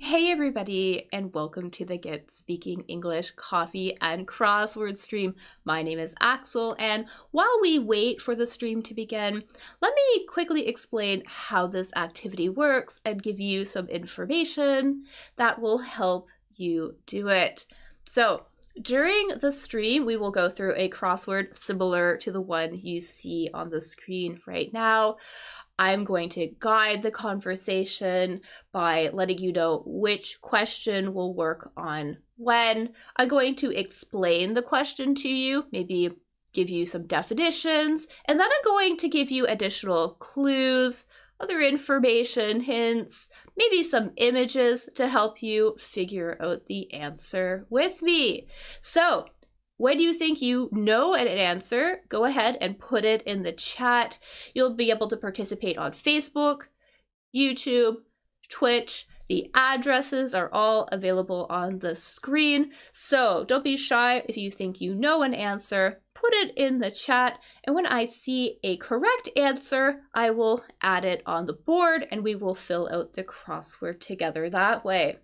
Hey everybody, and welcome to the Get Speaking English Coffee and Crossword stream. My name is Axel, and while we wait for the stream to begin, let me quickly explain how this activity works and give you some information that will help you do it. So, during the stream, we will go through a crossword similar to the one you see on the screen right now. I'm going to guide the conversation by letting you know which question will work on when. I'm going to explain the question to you, maybe give you some definitions, and then I'm going to give you additional clues, other information, hints, maybe some images to help you figure out the answer with me. So, when you think you know an answer, go ahead and put it in the chat. You'll be able to participate on Facebook, YouTube, Twitch. The addresses are all available on the screen. So don't be shy if you think you know an answer. Put it in the chat, and when I see a correct answer, I will add it on the board and we will fill out the crossword together that way.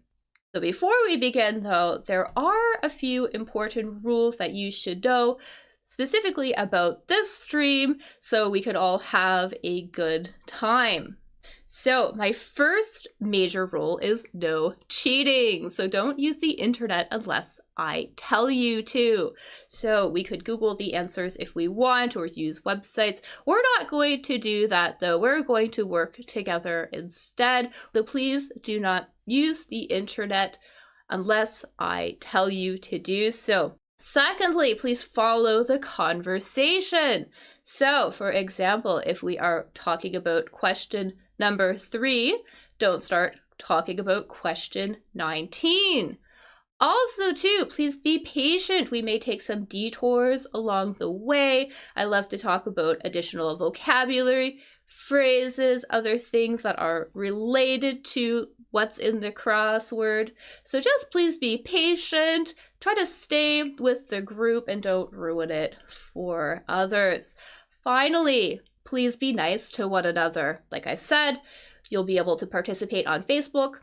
So before we begin though, there are a few important rules that you should know specifically about this stream so we could all have a good time. So my first major rule is no cheating. So don't use the internet unless I tell you to. So we could Google the answers if we want or use websites. We're not going to do that though. We're going to work together instead. So please do not use the internet unless I tell you to do so. Secondly, please follow the conversation. So for example, if we are talking about question number 3, don't start talking about question 19. Also, too, please be patient. We may take some detours along the way. I love to talk about additional vocabulary, phrases, other things that are related to what's in the crossword. So just please be patient. Try to stay with the group and don't ruin it for others. Finally, please be nice to one another. Like I said, you'll be able to participate on Facebook,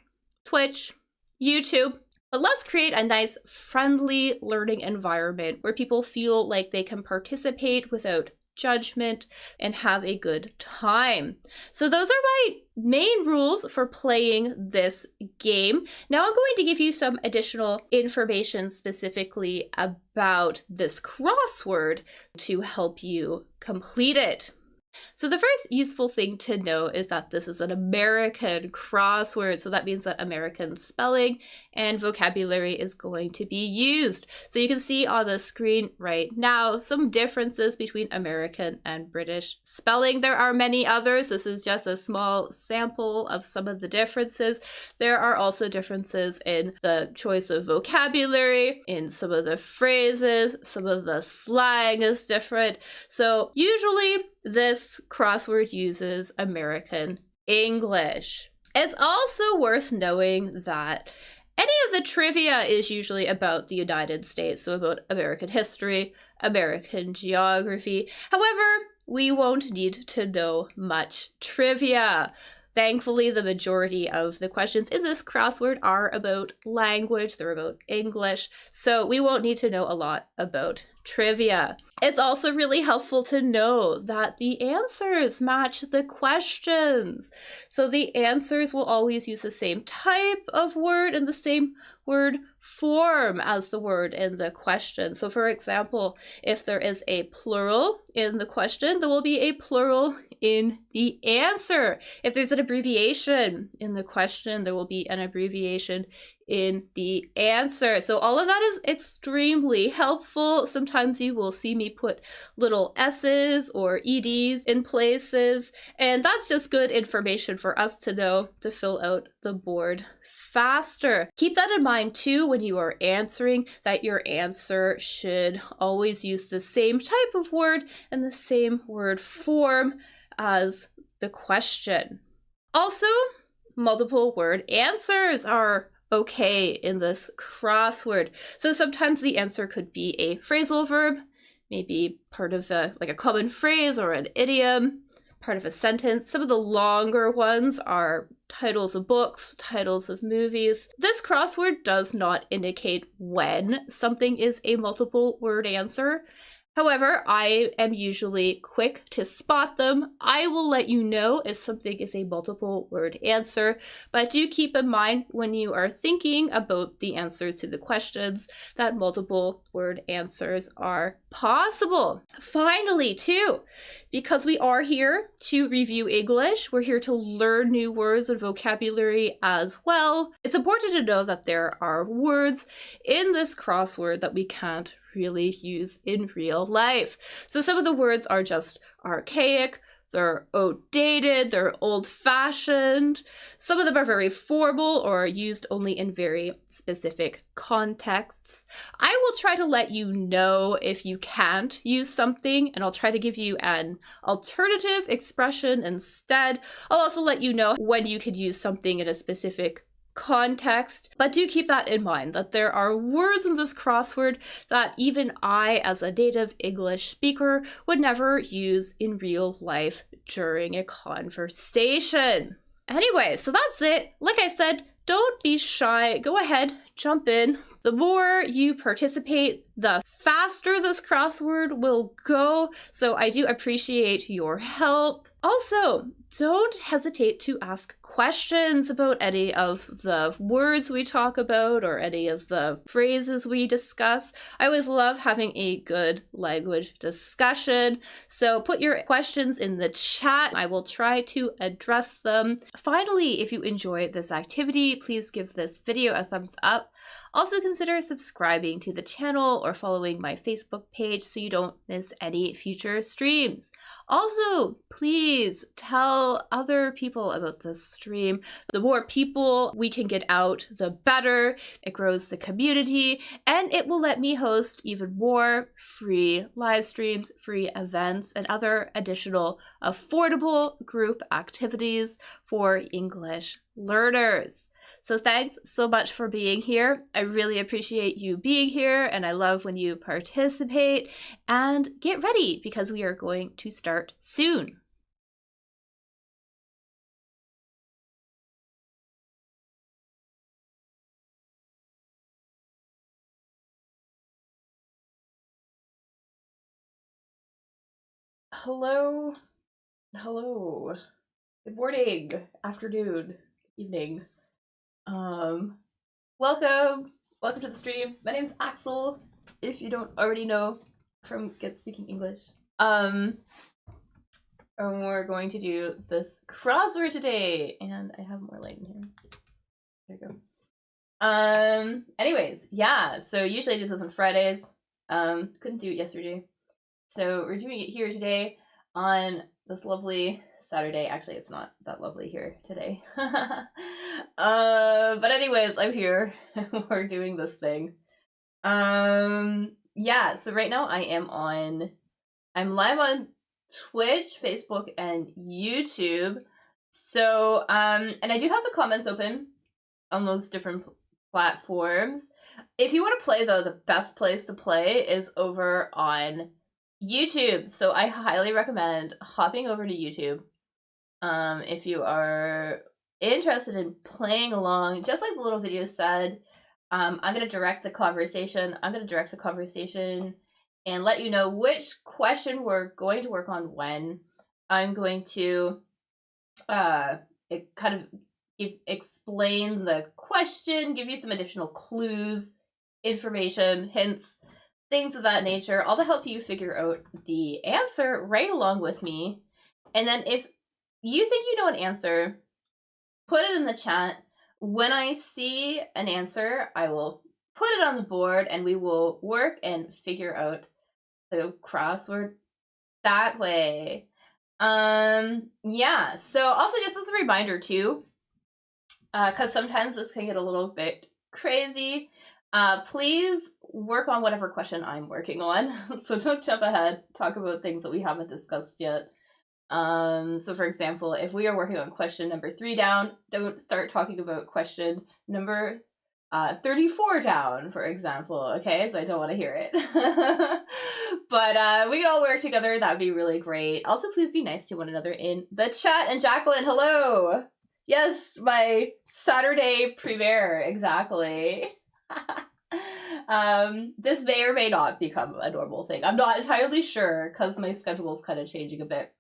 Twitch, YouTube. But let's create a nice, friendly learning environment where people feel like they can participate without judgment and have a good time. So those are my main rules for playing this game. Now I'm going to give you some additional information specifically about this crossword to help you complete it. So the first useful thing to know is that this is an American crossword. So that means that American spelling and vocabulary is going to be used. So you can see on the screen right now some differences between American and British spelling. There are many others. This is just a small sample of some of the differences. There are also differences in the choice of vocabulary, in some of the phrases, some of the slang is different. So usually this crossword uses American English. It's also worth knowing that any of the trivia is usually about the United States, so about American history, American geography. However, we won't need to know much trivia. Thankfully, the majority of the questions in this crossword are about language, they're about English, so we won't need to know a lot about trivia. It's also really helpful to know that the answers match the questions. So the answers will always use the same type of word and the same word form as the word in the question. So for example, if there is a plural in the question, there will be a plural in the answer. If there's an abbreviation in the question, there will be an abbreviation in the answer. So all of that is extremely helpful. Sometimes you will see me put little S's or EDs in places, and that's just good information for us to know to fill out the board faster. Keep that in mind too when you are answering, that your answer should always use the same type of word and the same word form as the question. Also, multiple word answers are okay in this crossword. So sometimes the answer could be a phrasal verb, maybe part of a common phrase or an idiom, part of a sentence. Some of the longer ones are titles of books, titles of movies. This crossword does not indicate when something is a multiple word answer. However, I am usually quick to spot them. I will let you know if something is a multiple word answer, but do keep in mind when you are thinking about the answers to the questions that multiple word answers are possible. Finally, too, because we are here to review English, we're here to learn new words and vocabulary as well. It's important to know that there are words in this crossword that we can't really use in real life. So some of the words are just archaic, they're outdated, they're old-fashioned. Some of them are very formal or used only in very specific contexts. I will try to let you know if you can't use something, and I'll try to give you an alternative expression instead. I'll also let you know when you could use something in a specific context, but do keep that in mind that there are words in this crossword that even I, as a native English speaker, would never use in real life during a conversation. Anyway, so that's it. Like I said, don't be shy. Go ahead, jump in. The more you participate, the faster this crossword will go. So I do appreciate your help. Also, don't hesitate to ask questions about any of the words we talk about or any of the phrases we discuss. I always love having a good language discussion. So put your questions in the chat. I will try to address them. Finally, if you enjoy this activity, please give this video a thumbs up. Also consider subscribing to the channel or following my Facebook page so you don't miss any future streams. Also, please tell other people about this stream. The more people we can get out, the better. It grows the community, and it will let me host even more free live streams, free events, and other additional affordable group activities for English learners. So thanks so much for being here. I really appreciate you being here, and I love when you participate. And get ready because we are going to start soon. Hello. Hello. Good morning, afternoon, evening. Welcome to the stream. My name's Axel, if you don't already know from Get Speaking English. And we're going to do this crossword today, and I have more light in here. There you go. Anyways, yeah, so usually I do this on Fridays. Couldn't do it yesterday. So we're doing it here today on this lovely Saturday. Actually, it's not that lovely here today. But anyways, I'm here. We're doing this thing. Yeah, so right now I'm live on Twitch, Facebook, and YouTube. So, and I do have the comments open on those different platforms. If you want to play, though, the best place to play is over on YouTube. So I highly recommend hopping over to YouTube. If you are interested in playing along, just like the little video said, I'm going to direct the conversation. And let you know which question we're going to work on when. I'm going to explain the question, give you some additional clues, information, hints, things of that nature, all to help you figure out the answer right along with me. And then if you think you know an answer, put it in the chat. When I see an answer, I will put it on the board and we will work and figure out the crossword that way. Yeah, so also just as a reminder too, because sometimes this can get a little bit crazy, please work on whatever question I'm working on. So don't jump ahead, talk about things that we haven't discussed yet. So for example, if we are working on question number 3 down, don't start talking about question number 34 down, for example, okay? So I don't want to hear it. But we can all work together. That'd be really great. Also, please be nice to one another in the chat. And Jacqueline, hello! Yes, my Saturday premiere, exactly. This may or may not become a normal thing. I'm not entirely sure because my schedule is kind of changing a bit.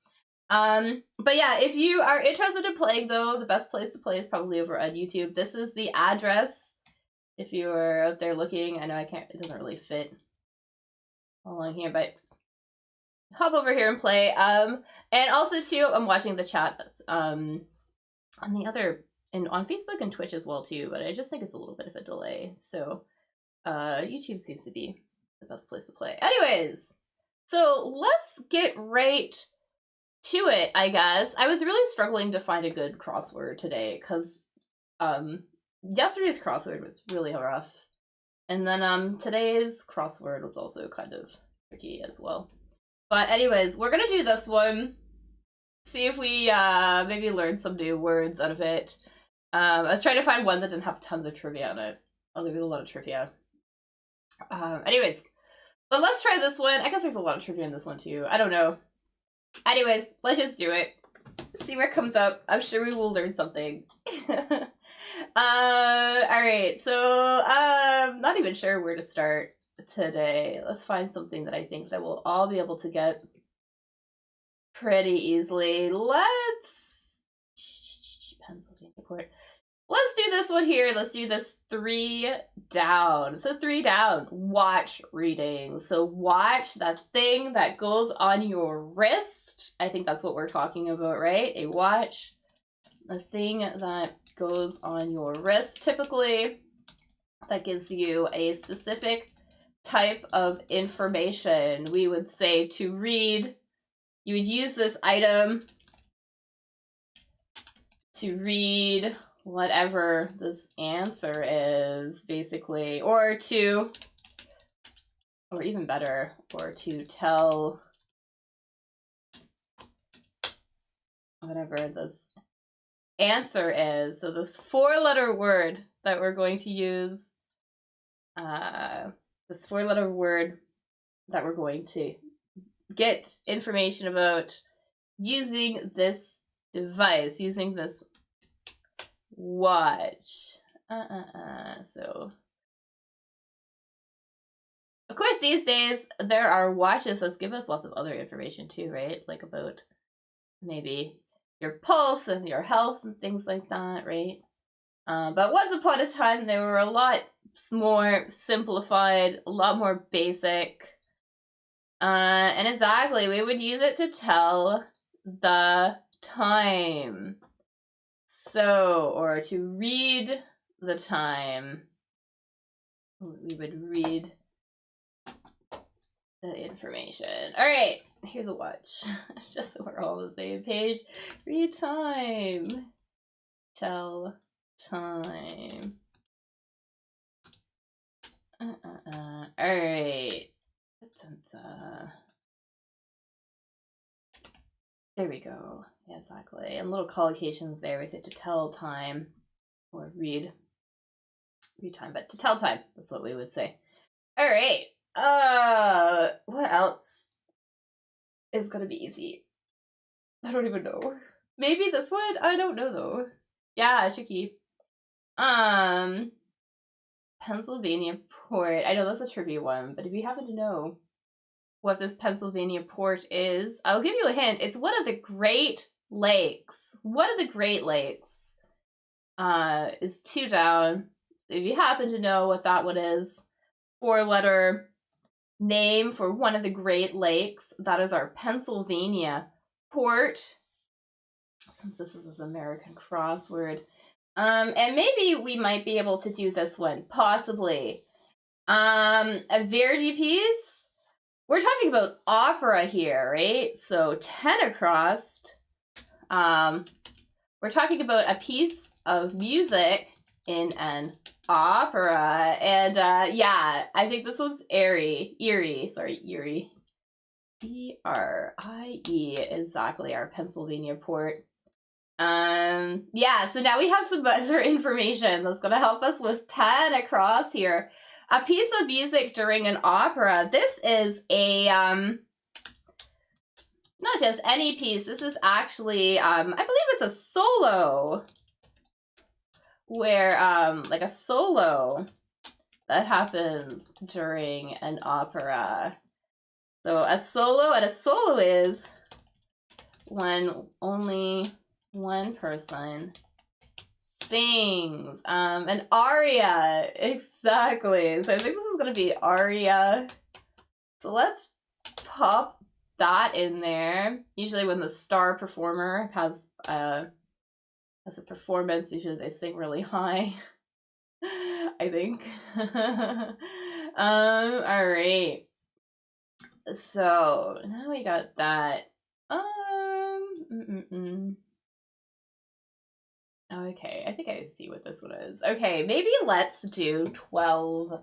But yeah, if you are interested in playing though, the best place to play is probably over on YouTube. This is the address if you are out there looking. I know it doesn't really fit along here, but hop over here and play. And also too, I'm watching the chat on the other, and on Facebook and Twitch as well too, but I just think it's a little bit of a delay. So YouTube seems to be the best place to play. Anyways, so let's get right to it, I guess. I was really struggling to find a good crossword today because yesterday's crossword was really rough. And then today's crossword was also kind of tricky as well. But anyways, we're gonna do this one. See if we maybe learn some new words out of it. I was trying to find one that didn't have tons of trivia on it. I'll give you a lot of trivia. Anyways, but let's try this one. I guess there's a lot of trivia in this one too. I don't know. Anyways, let's just do it. See what comes up. I'm sure we will learn something. Alright, so not even sure where to start today. Let's find something that I think that we'll all be able to get pretty easily. Let's Pennsylvania port. Let's do this one here. Let's do this 3 down. So 3 down, watch reading. So watch, that thing that goes on your wrist. I think that's what we're talking about, right? A watch, a thing that goes on your wrist. Typically, that gives you a specific type of information. We would say to read, you would use this item to read whatever this answer is, basically, or even better, or to tell whatever this answer is. So this 4-letter word that we're going to use, this 4-letter word that we're going to get information about using this device, using this watch. So, of course, these days there are watches that give us lots of other information too, right? Like about maybe your pulse and your health and things like that, right? But once upon a time, they were a lot more simplified, a lot more basic. And exactly, we would use it to tell the time. So, or to read the time. We would read the information. Alright, here's a watch. Just so we're all on the same page. Read time. Tell time. Alright. There we go. Yeah, exactly. And little collocations there with it to tell time. Or read time, but to tell time. That's what we would say. Alright. What else is gonna be easy? I don't even know. Maybe this one? I don't know though. Yeah, tricky. Pennsylvania port. I know that's a trivia one, but if you happen to know what this Pennsylvania port is, I'll give you a hint. It's one of the Great Lakes. One of the Great Lakes is 2 down. So if you happen to know what that one is, 4-letter name for one of the Great Lakes, that is our Pennsylvania port. Since this is an American crossword. And maybe we might be able to do this one, possibly. A Verdi piece. We're talking about opera here, right? So 10 across. We're talking about a piece of music in an opera. And yeah, I think this one's Erie. E-R-I-E, exactly, our Pennsylvania port. Yeah, so now we have some better information that's going to help us with 10 across here. A piece of music during an opera. This is a, not just any piece. This is actually, I believe it's a solo where like a solo that happens during an opera. So a solo, and a solo is when only one person sings. An aria, exactly. So I think this is gonna be aria. So let's pop that in there. Usually when the star performer has a performance, usually they sing really high. I think. All right. So now we got that. Okay, I think I see what this one is. Okay, maybe let's do 12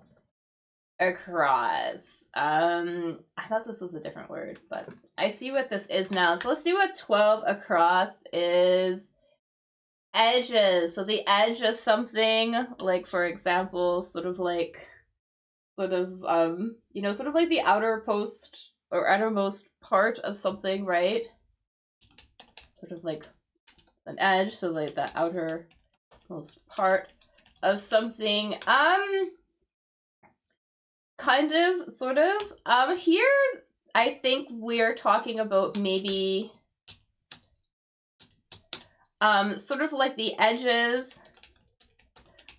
across. I thought this was a different word, but I see what this is now. So let's do what 12 across is. Edges. So the edge of something, like for example, sort of like the outer post or outermost part of something, right? Sort of like an edge, so like the outermost part of something. Kind of, sort of. Here, I think we're talking about maybe sort of like the edges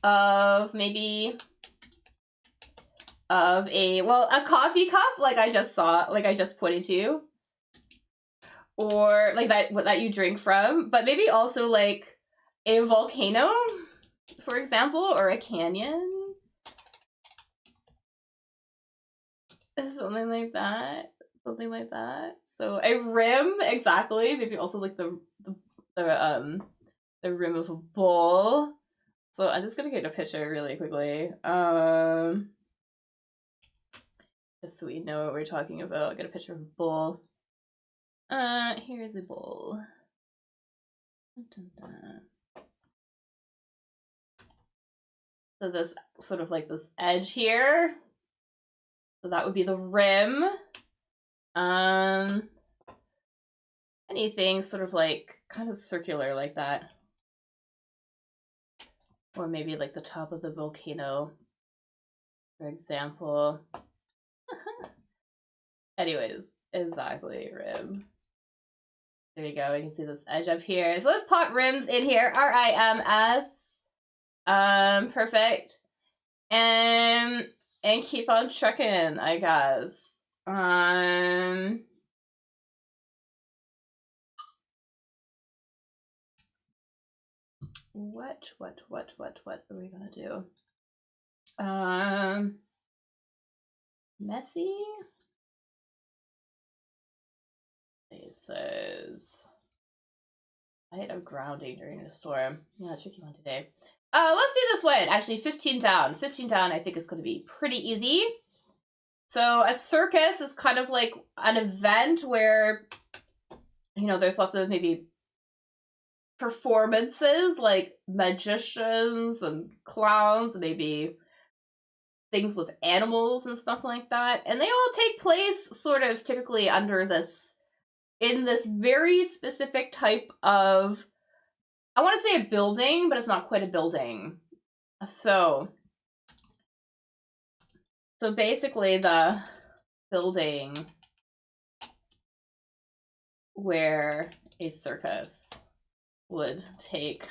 of maybe of a coffee cup, like I just pointed to, or like that you drink from, but maybe also like a volcano, for example, or a canyon. Something like that. Something like that. So a rim, exactly. Maybe also like the rim of a bowl. So I'm just gonna get a picture really quickly. Just so we know what we're talking about. I'll get a picture of a bowl. Here's a bowl. Dun, dun, dun. So this sort of like this edge here. So that would be the rim. Anything sort of like kind of circular like that. Or maybe like the top of the volcano, for example. Anyways, exactly, rim. There you go, we can see this edge up here. So let's pop rims in here, R-I-M-S. Perfect. And keep on trucking, I guess. What are we gonna do? Messy? It says I had a grounding during a storm. Yeah, tricky one today. Let's do this one. Actually, 15 down. 15 down I think is going to be pretty easy. So a circus is kind of like an event where, you know, there's lots of maybe performances like magicians and clowns, maybe things with animals and stuff like that. And they all take place sort of typically under this, in this very specific type of, I want to say a building, but it's not quite a building. So basically the building where a circus would take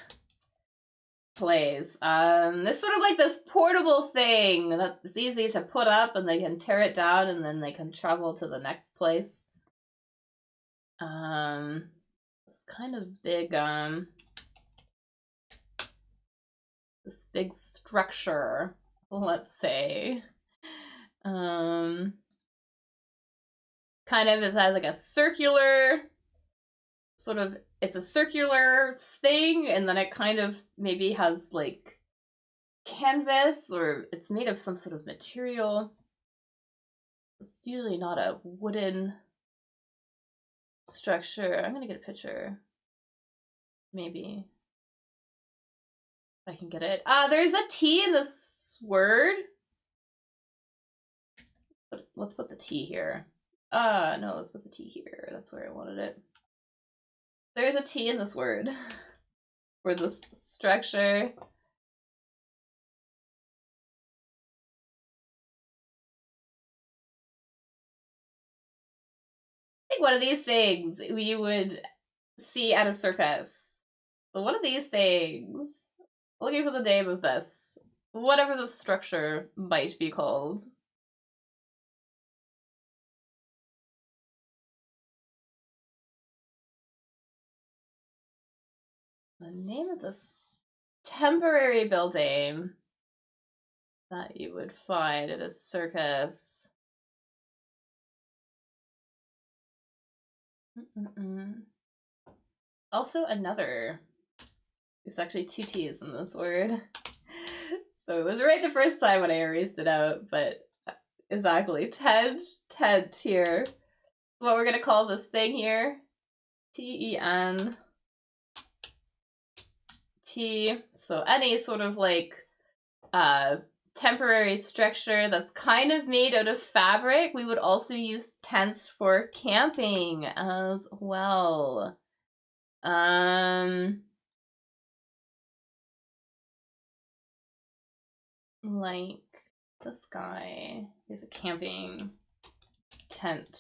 place. It's sort of like this portable thing that's easy to put up and they can tear it down and then they can travel to the next place. This kind of big, this big structure, let's say. Kind of it has like a circular sort of, it's a circular thing, and then it kind of maybe has like canvas, or it's made of some sort of material. It's usually not a wooden structure. I'm gonna get a picture. Maybe if I can get it. There's a T in this word. But let's put the T here. No, let's put the T here. That's where I wanted it. There's a T in this word for this structure. Like one of these things we would see at a circus. So one of these things. Looking for the name of this. Whatever the structure might be called. The name of this temporary building that you would find at a circus. Also another. There's actually 2 T's in this word. So it was right the first time when I erased it out, but exactly. Tent here. What we're gonna call this thing here. T-E-N. T. So any sort of like temporary structure that's kind of made out of fabric. We would also use tents for camping as well. Like this guy. Here's a camping tent.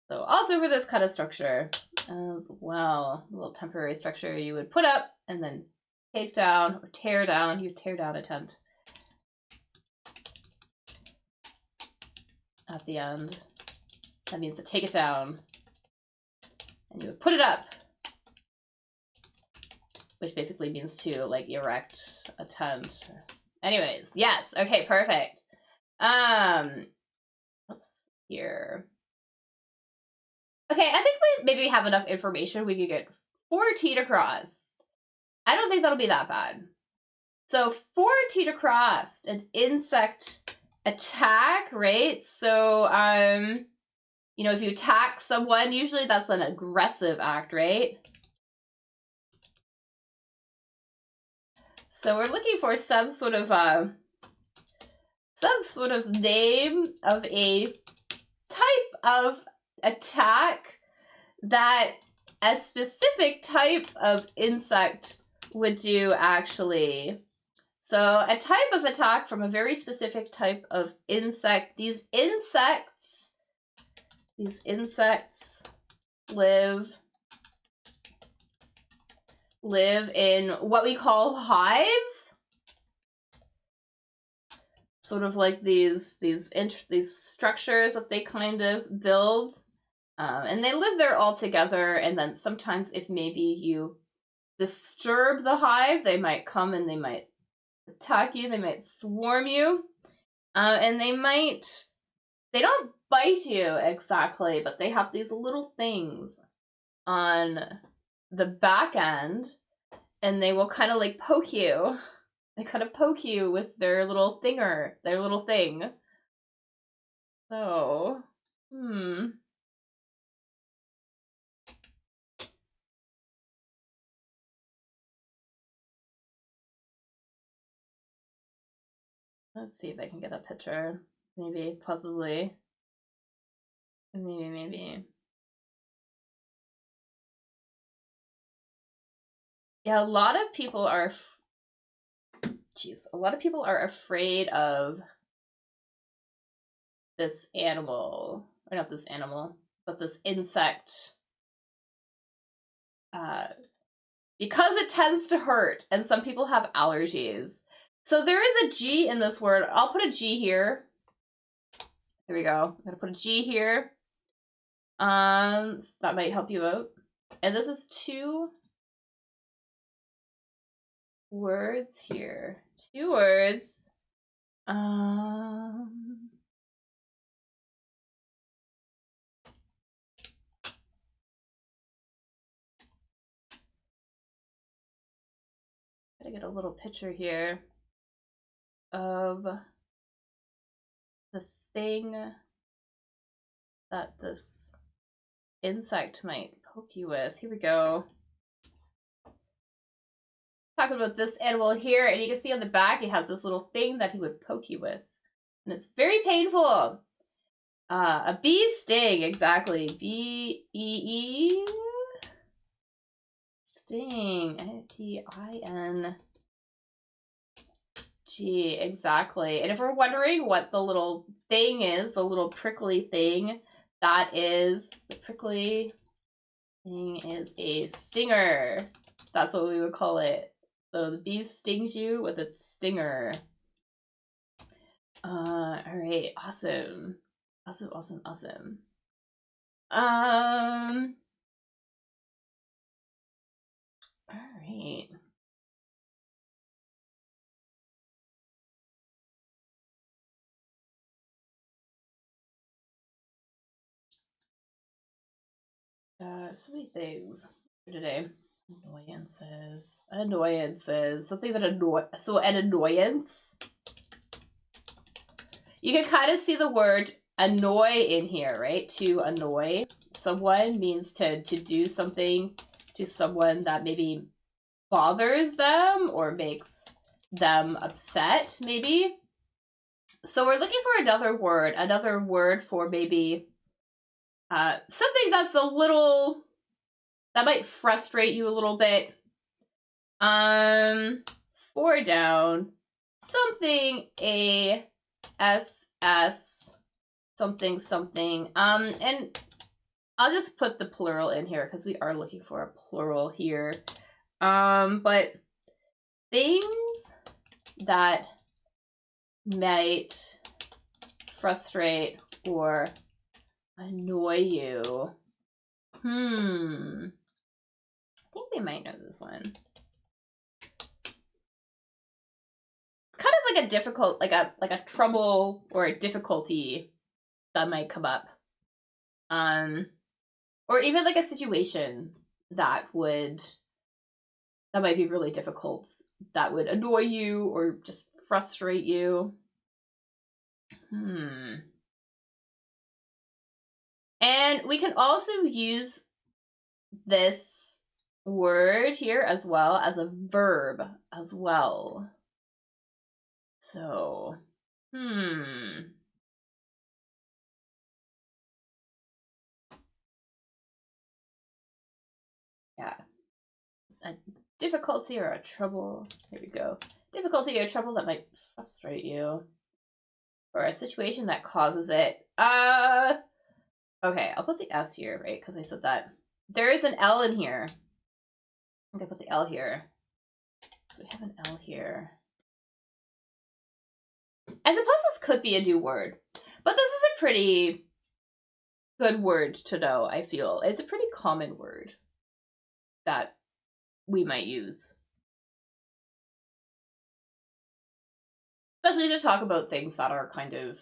So also for this kind of structure as well, a little temporary structure you would put up and then take down or tear down. You tear down a tent at the end. That means to take it down. And you would put it up, which basically means to like erect a tent. Anyways, yes. Okay, perfect. Let's see here. Okay, I think we maybe have enough information. We could get 4T to cross. I don't think that'll be that bad. So 4T to cross, an insect attack, right? So, you know, if you attack someone, usually that's an aggressive act, right? So we're looking for some sort of name of a type of attack that a specific type of insect would do, actually. So a type of attack from a very specific type of insect. These insects live in what we call hives. Sort of like these structures that they kind of build. And they live there all together, and then sometimes if maybe you disturb the hive, they might come and they might attack you, they might swarm you, and they don't bite you exactly, but they have these little things on the back end, and they will kind of like poke you. They kind of poke you with their little thing. So, let's see if I can get a picture. Maybe, possibly. Maybe. Yeah, a lot of people are afraid of this animal. Or not this animal, but this insect. Because it tends to hurt, and some people have allergies. So there is a G in this word. I'll put a G here. There we go. I'm gonna put a G here. So that might help you out. And this is 2 words here. 2 words. Gotta get a little picture here of the thing that this insect might poke you with. Here we go. Talking about this animal here, and you can see on the back it has this little thing that he would poke you with, and it's very painful. A bee sting, exactly. B-E-E sting. S-T-I-N-G, exactly. And if we're wondering what the little thing is, the little prickly thing That is, the prickly thing is a stinger. That's what we would call it. So the bee stings you with its stinger. All right, awesome. Awesome. All right. So many things for today. Annoyances. Something that so an annoyance. You can kind of see the word annoy in here, right? To annoy someone means to do something to someone that maybe bothers them or makes them upset, maybe. So we're looking for another word for maybe something that's a little, that might frustrate you a little bit. 4 down, something something. And I'll just put the plural in here because we are looking for a plural here. But things that might frustrate or annoy you. I think they might know this one. Kind of like a difficult, like a trouble or a difficulty that might come up. Or even like a situation that might be really difficult, that would annoy you or just frustrate you. And we can also use this word here as well as a verb as well. So, yeah. A difficulty or a trouble. Here we go. Difficulty or trouble that might frustrate you. Or a situation that causes it. Okay, I'll put the S here, right? Because I said that. There is an L in here. I'm gonna put the L here. So we have an L here. I suppose this could be a new word, but this is a pretty good word to know, I feel. It's a pretty common word that we might use. Especially to talk about things that are kind of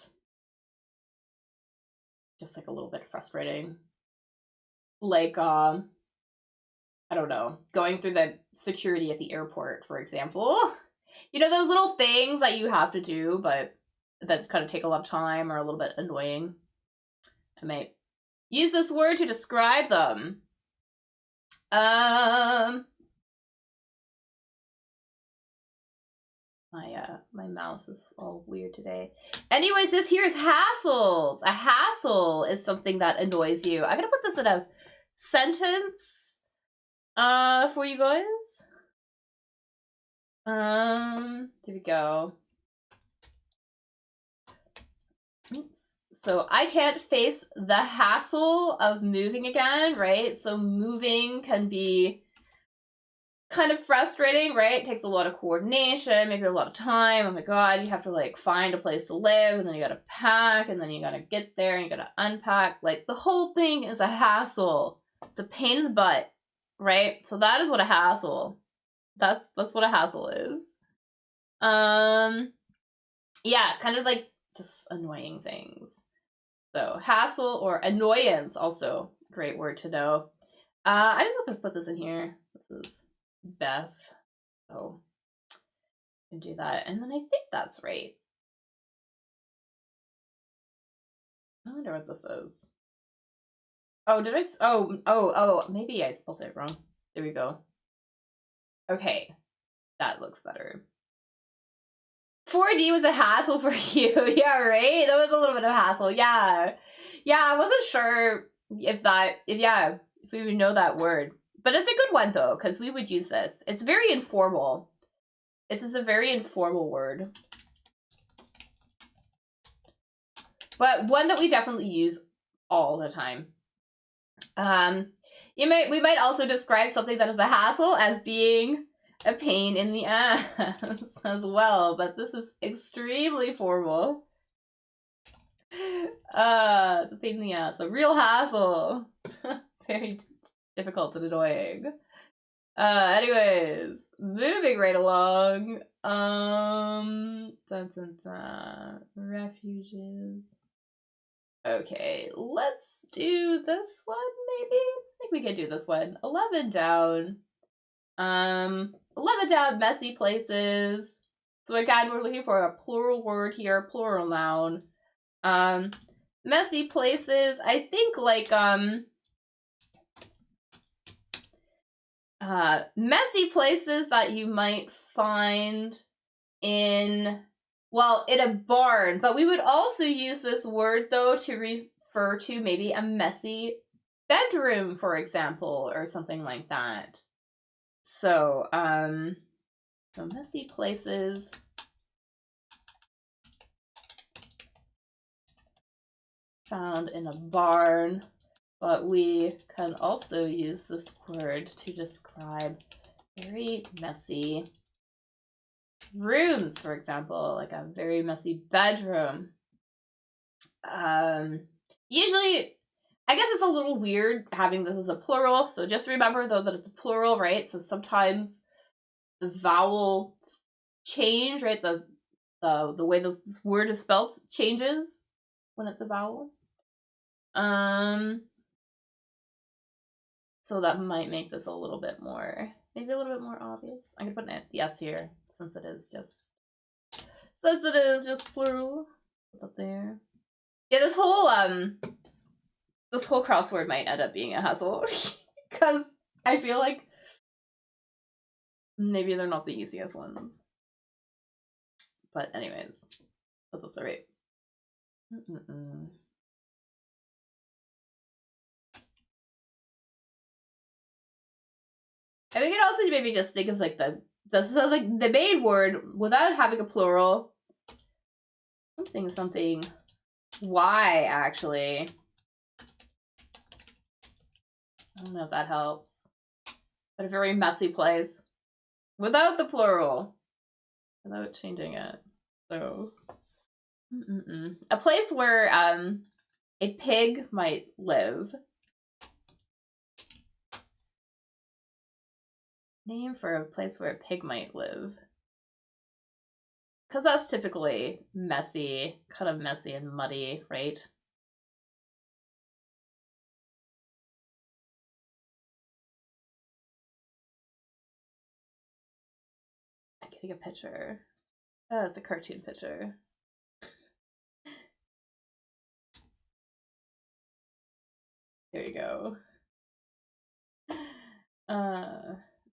just like a little bit frustrating. Like, I don't know, going through the security at the airport, for example. You know, those little things that you have to do, but that kind of take a lot of time or a little bit annoying. I might use this word to describe them. My mouse is all weird today. Anyways, this here is hassles. A hassle is something that annoys you. I'm gonna put this in a sentence for you guys. Here we go. Oops. So I can't face the hassle of moving again, right? So moving can be kind of frustrating, right? It takes a lot of coordination, maybe a lot of time. Oh my god, you have to like find a place to live, and then you gotta pack, and then you gotta get there, and you gotta unpack. Like the whole thing is a hassle. It's a pain in the butt, right? So that is what a hassle. That's what a hassle is. Yeah, kind of like just annoying things. So hassle or annoyance, also great word to know. I just want to put this in here. This is Beth. So I can do that. And then I think that's right. I wonder what this is. Oh, did I? Oh, maybe I spelled it wrong. There we go. Okay, that looks better. 4D was a hassle for you. Yeah, right? That was a little bit of a hassle. Yeah. Yeah, I wasn't sure if we would know that word. But it's a good one, though, because we would use this. It's very informal. This is a very informal word. But one that we definitely use all the time. We might also describe something that is a hassle as being a pain in the ass as well, but this is extremely formal. It's a pain in the ass, a real hassle. Very difficult and annoying. Anyways, moving right along. Refuges. Okay, let's do this one, maybe? I think we could do this one. 11 down. 11 down, messy places. So again, we're looking for a plural word here, plural noun. Messy places, I think like, messy places that you might find in a barn, but we would also use this word though to refer to maybe a messy bedroom, for example, or something like that. So, so messy places. Found in a barn, but we can also use this word to describe very messy rooms, for example, like a very messy bedroom. Usually, I guess it's a little weird having this as a plural, so just remember though that it's a plural, right? So sometimes the vowel change, right? The way the word is spelled changes when it's a vowel. So that might make this a little bit more, maybe a little bit more obvious. I'm gonna put an yes here since it is just plural. Put that there. Yeah, this whole crossword might end up being a hassle because I feel like maybe they're not the easiest ones. But anyways, put this right. And we could also maybe just think of like the main word without having a plural. Something. Why, actually? I don't know if that helps. But a very messy place. Without the plural. Without changing it. So. A place where a pig might live. Name for a place where a pig might live. Because that's typically messy, kind of messy and muddy, right? I'm getting a picture. Oh, it's a cartoon picture. There you go.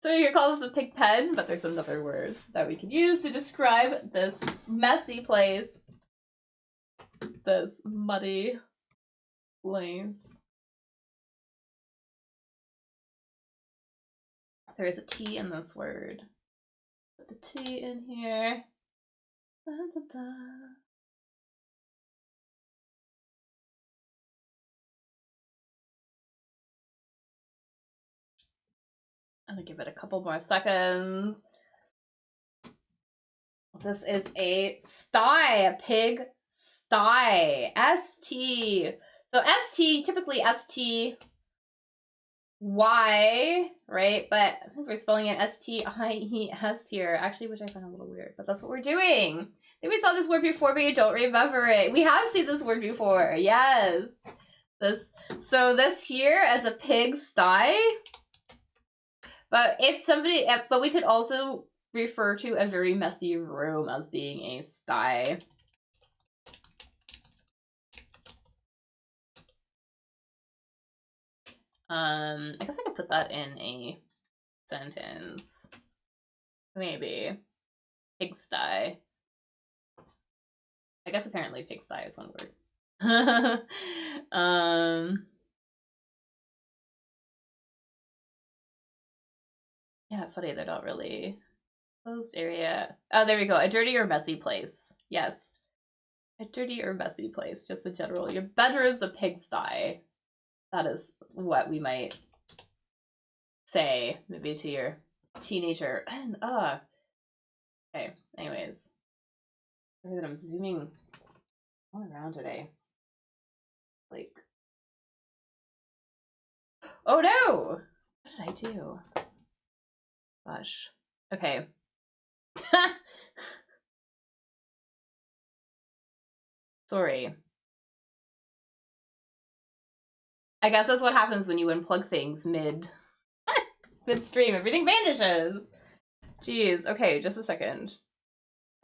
So you could call this a pig pen, but there's another word that we could use to describe this messy place. This muddy place. There is a T in this word. Put the T in here. Da, da, da. I'm gonna give it a couple more seconds. This is a sty, a pig sty. S-T. So S-T, typically S-T-Y, right? But I think we're spelling it S-T-I-E-S here, actually, which I find a little weird, but that's what we're doing. I think we saw this word before, but you don't remember it. We have seen this word before, yes. So this here as a pig sty. But but we could also refer to a very messy room as being a sty. I guess I could put that in a sentence. Maybe. Pigsty. I guess apparently pigsty is one word. Yeah, funny, they're not really closed area. Oh, there we go. A dirty or messy place. Yes. A dirty or messy place, just in general. Your bedroom's a pigsty. That is what we might say, maybe to your teenager. And, okay, anyways. Sorry that I'm zooming all around today. Like, oh no! What did I do? Gosh. Okay. Sorry. I guess that's what happens when you unplug things midstream. Everything vanishes. Jeez. Okay, just a second.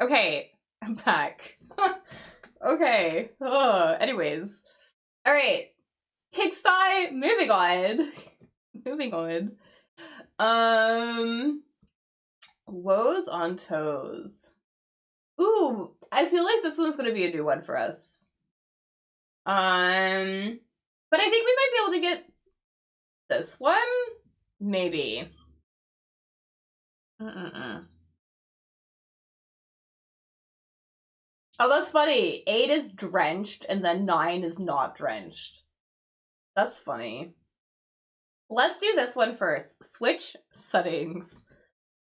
Okay, I'm back. Okay. Anyways. All right. Pigsty. Moving on. Moving on. Woes on toes. Ooh, I feel like this one's gonna be a new one for us. But I think we might be able to get this one. Maybe. Oh, that's funny. 8 is drenched and then 9 is not drenched. That's funny. Let's do this one first. Switch settings.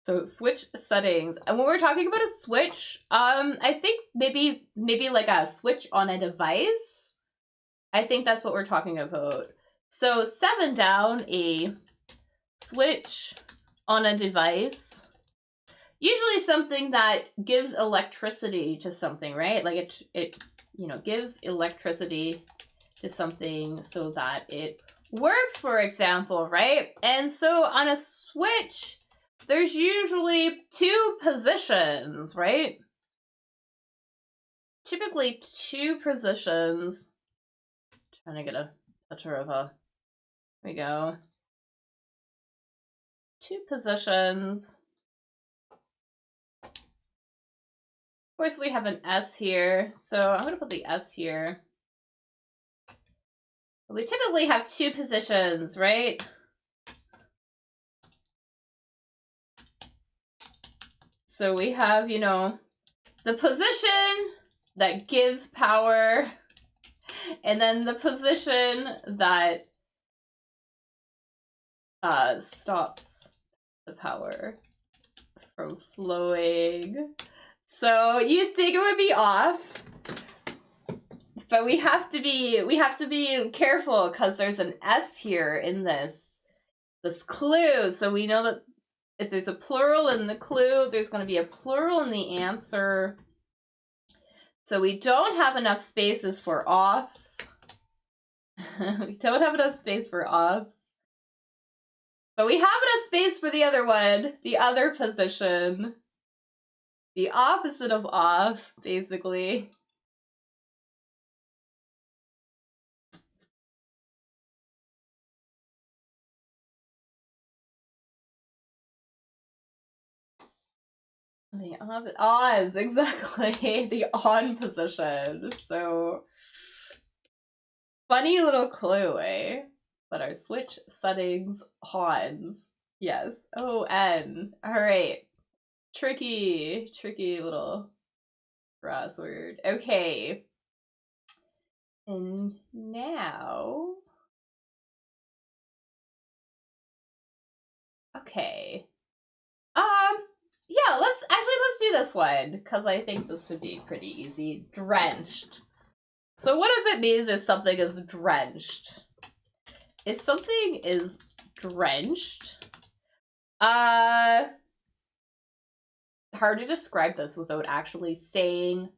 So switch settings. And when we're talking about a switch, I think maybe like a switch on a device. I think that's what we're talking about. So 7 down, a switch on a device. Usually something that gives electricity to something, right? Like it you know, gives electricity to something so that it works, for example, right? And so on a switch, there's usually 2 positions, right? Typically 2 positions. Trying to get a picture of a, there we go. 2 positions. Of course, we have an S here, so I'm going to put the S here. We typically have 2 positions, right? So we have, you know, the position that gives power, and then the position that stops the power from flowing. So you think it would be off, but we have to be careful because there's an S here in this clue. So we know that if there's a plural in the clue, there's going to be a plural in the answer. So we don't have enough spaces for offs. We don't have enough space for offs. But we have enough space for the other one, the other position. The opposite of off, basically. The odds, exactly. The on position. So, funny little clue, eh? But our switch settings ons. Yes. O-N. Alright. Tricky little crossword. Okay. And now... Okay. Yeah, let's do this one, because I think this would be pretty easy. Drenched. So what if it means if something is drenched? If something is drenched, hard to describe this without actually saying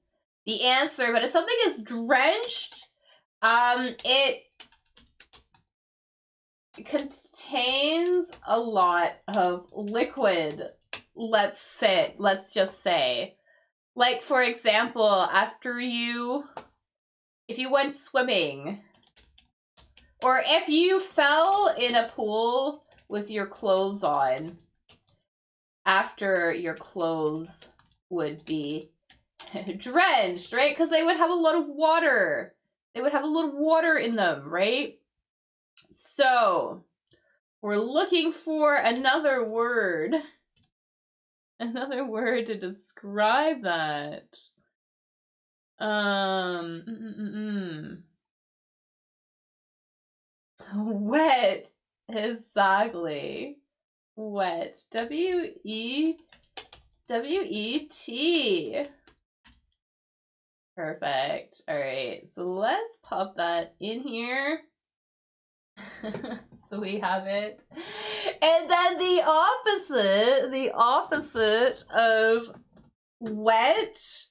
the answer, but if something is drenched, it contains a lot of liquid. Let's just say, like, for example, if you went swimming, or if you fell in a pool with your clothes on, after your clothes would be drenched, right? Because they would have a lot of water. They would have a lot of water in them, right? So we're looking for another word to describe that. Wet. Exactly. Wet. W-E-T. Perfect. All right, so let's pop that in here. So we have it. And then the opposite of wet,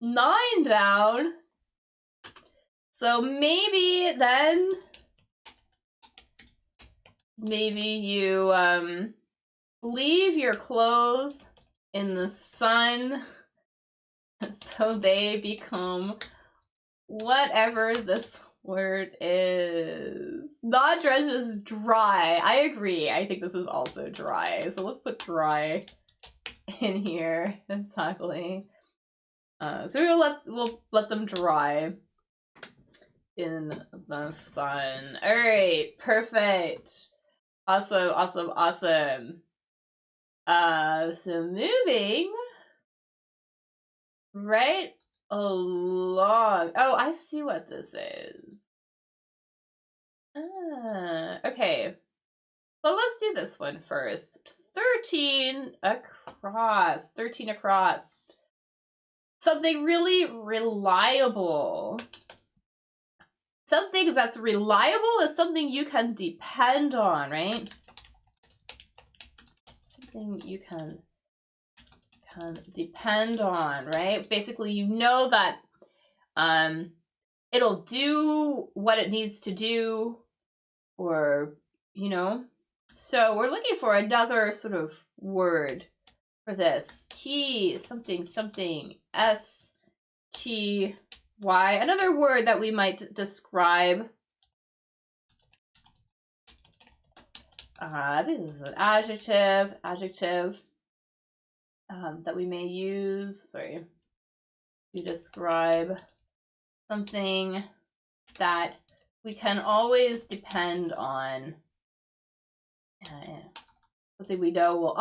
9 down. So maybe you leave your clothes in the sun so they become whatever this word is. Not dress is dry. I agree. I think this is also dry. So let's put dry in here. Exactly. So we'll let them dry in the sun. All right, perfect. Awesome. So moving right along. Oh, I see what this is. Okay. Well, let's do this one first. 13 across. 13 across. Something really reliable. Something that's reliable is something you can depend on, right? Something you can depend on, right? Basically, you know that it'll do what it needs to do, or, you know. So we're looking for another sort of word for this. T something S T Y. Another word that we might describe. This is an adjective that we may use, to describe something that we can always depend on. Something we know will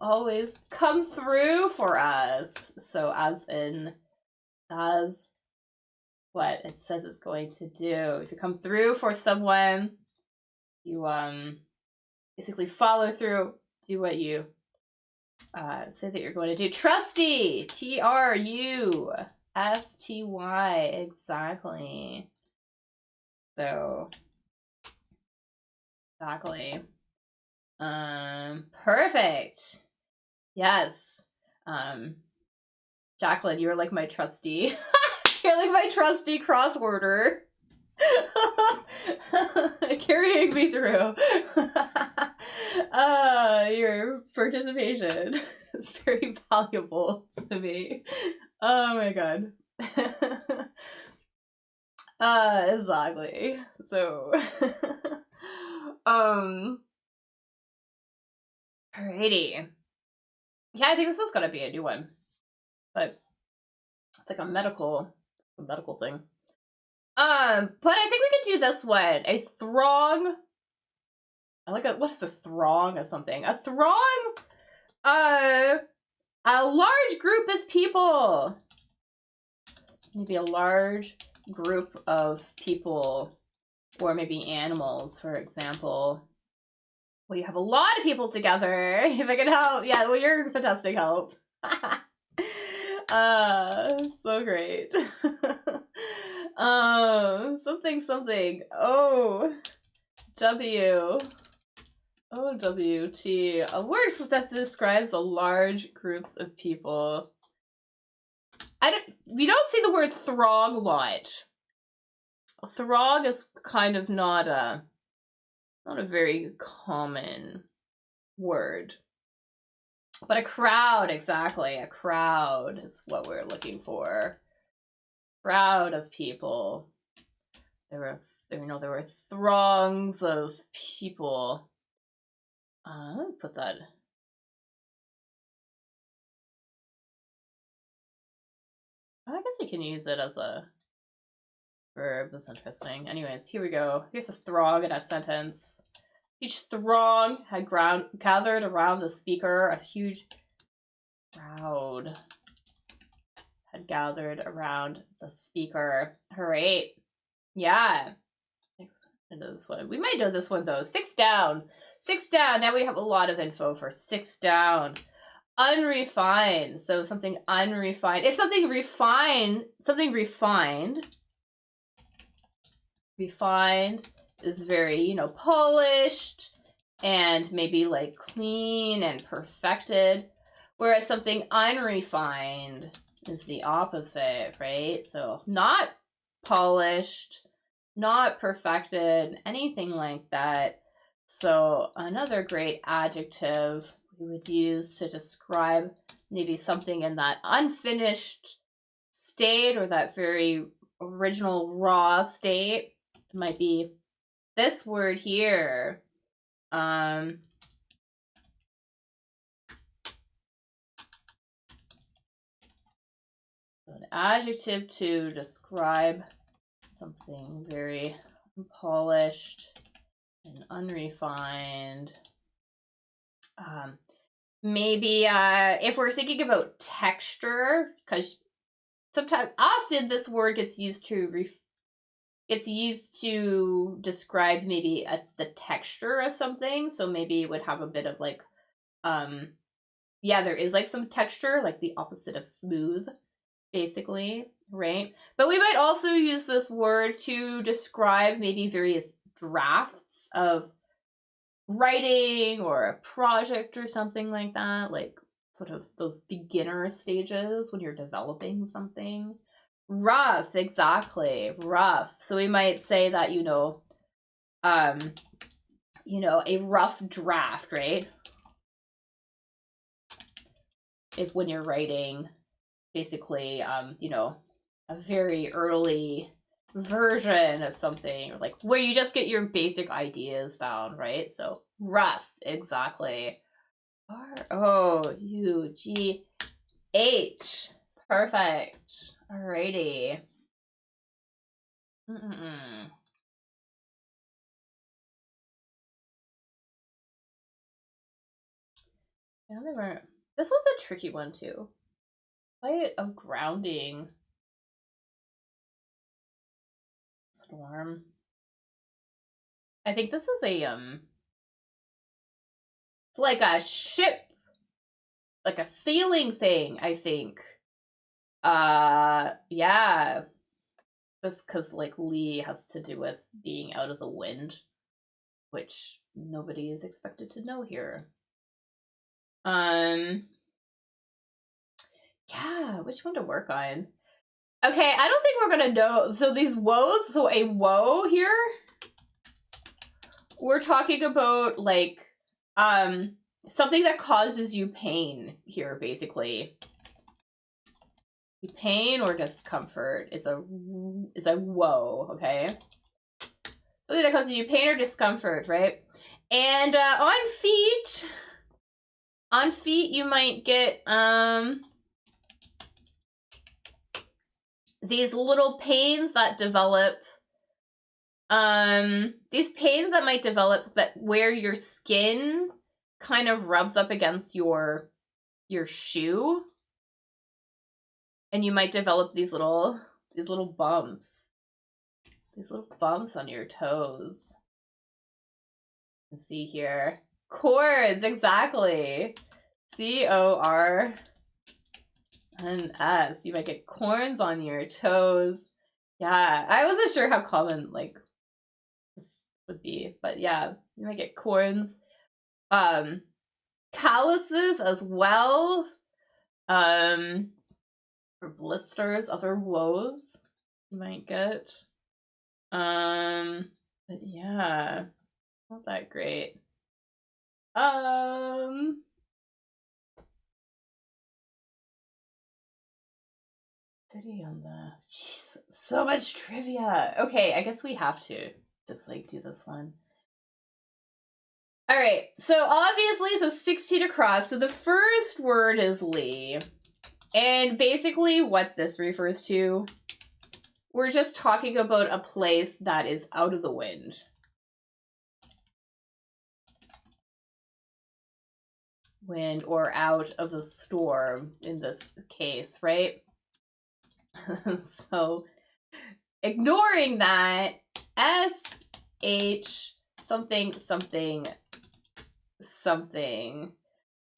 always come through for us. So as what it says it's going to do. If you come through for someone, you basically follow through, do what you say that you're going to do. Trusty. Trusty. Exactly. So exactly. Perfect. Yes. Jacqueline, you're like my trusty. You're like my trusty crossworder. Carrying me through. Your participation is very valuable to me. Oh my god. Exactly. So alrighty. Yeah, I think this is gonna be a new one. But it's like a medical thing. But I think we can do this one. A throng. I like what is a throng of something? A throng, a large group of people. Maybe a large group of people, or maybe animals, for example. Well, you have a lot of people together. If I can help, yeah. Well, you're fantastic help. So great. Something. O-W-T. A word that describes a large groups of people. We don't see the word throng a lot. A throng is kind of not a very common word. But a crowd, exactly. A crowd is what we're looking for. Crowd of people. There were throngs of people. Let me put that. I guess you can use it as a verb. That's interesting. Anyways, here we go. Here's a throng in a sentence. Each throng had gathered around the speaker, a huge crowd. had gathered around the speaker. All right. Yeah. This one. We might know this one though. 6 down. 6 down. Now we have a lot of info for 6 down. Unrefined. So something unrefined. If something refined is very, you know, polished and maybe like clean and perfected. Whereas something unrefined is the opposite, right? So not polished, not perfected, anything like that. So another great adjective we would use to describe maybe something in that unfinished state or that very original raw state might be this word here. An adjective to describe something very unpolished and unrefined. Maybe if we're thinking about texture, because often this word gets used to describe maybe the texture of something. So maybe it would have a bit of like, yeah, there is like some texture, like the opposite of smooth, basically, right? But we might also use this word to describe maybe various drafts of writing or a project or something like that, like sort of those beginner stages when you're developing something. Rough, exactly, rough. So we might say that, you know, a rough draft, right? If when you're writing, basically, you know, a very early version of something, or like where you just get your basic ideas down, right? So rough, exactly. R-O-U-G-H. Perfect. Alrighty. This was a tricky one too. Site of grounding. Storm. I think this is a it's like a ship, like a sailing thing, I think. Yeah. This because like Lee has to do with being out of the wind, which nobody is expected to know here. Yeah, which one to work on? Okay, I don't think we're gonna know. So these woes, so a woe here, we're talking about like something that causes you pain here, basically. Pain or discomfort is a woe, okay? Something that causes you pain or discomfort, right? And on feet you might get these little pains that develop, these pains that might develop that where your skin kind of rubs up against your shoe, and you might develop these little bumps, on your toes. You can see here, cords, exactly. C-O-R and S. You might get corns on your toes. Yeah, I wasn't sure how common like this would be, but yeah, you might get corns. Calluses as well. Or blisters, other woes you might get. But yeah, not that great. City on the, jeez, so much trivia. Okay, I guess we have to just like do this one. All right, so obviously, so 16 across. So the first word is Lee, and basically what this refers to, we're just talking about a place that is out of the wind. Wind or out of the storm in this case, right? So ignoring that, SH something something something.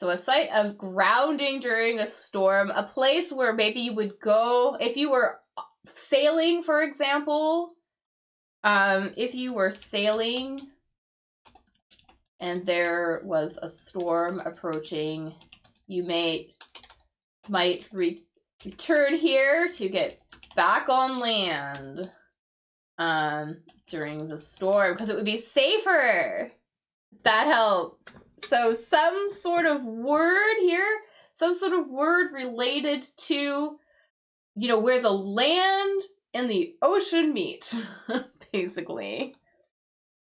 So a site of grounding during a storm, a place where maybe you would go if you were sailing, for example. If you were sailing and there was a storm approaching, you might return here to get back on land during the storm because it would be safer. That helps. So some sort of word here, some sort of word related to, you know, where the land and the ocean meet, basically.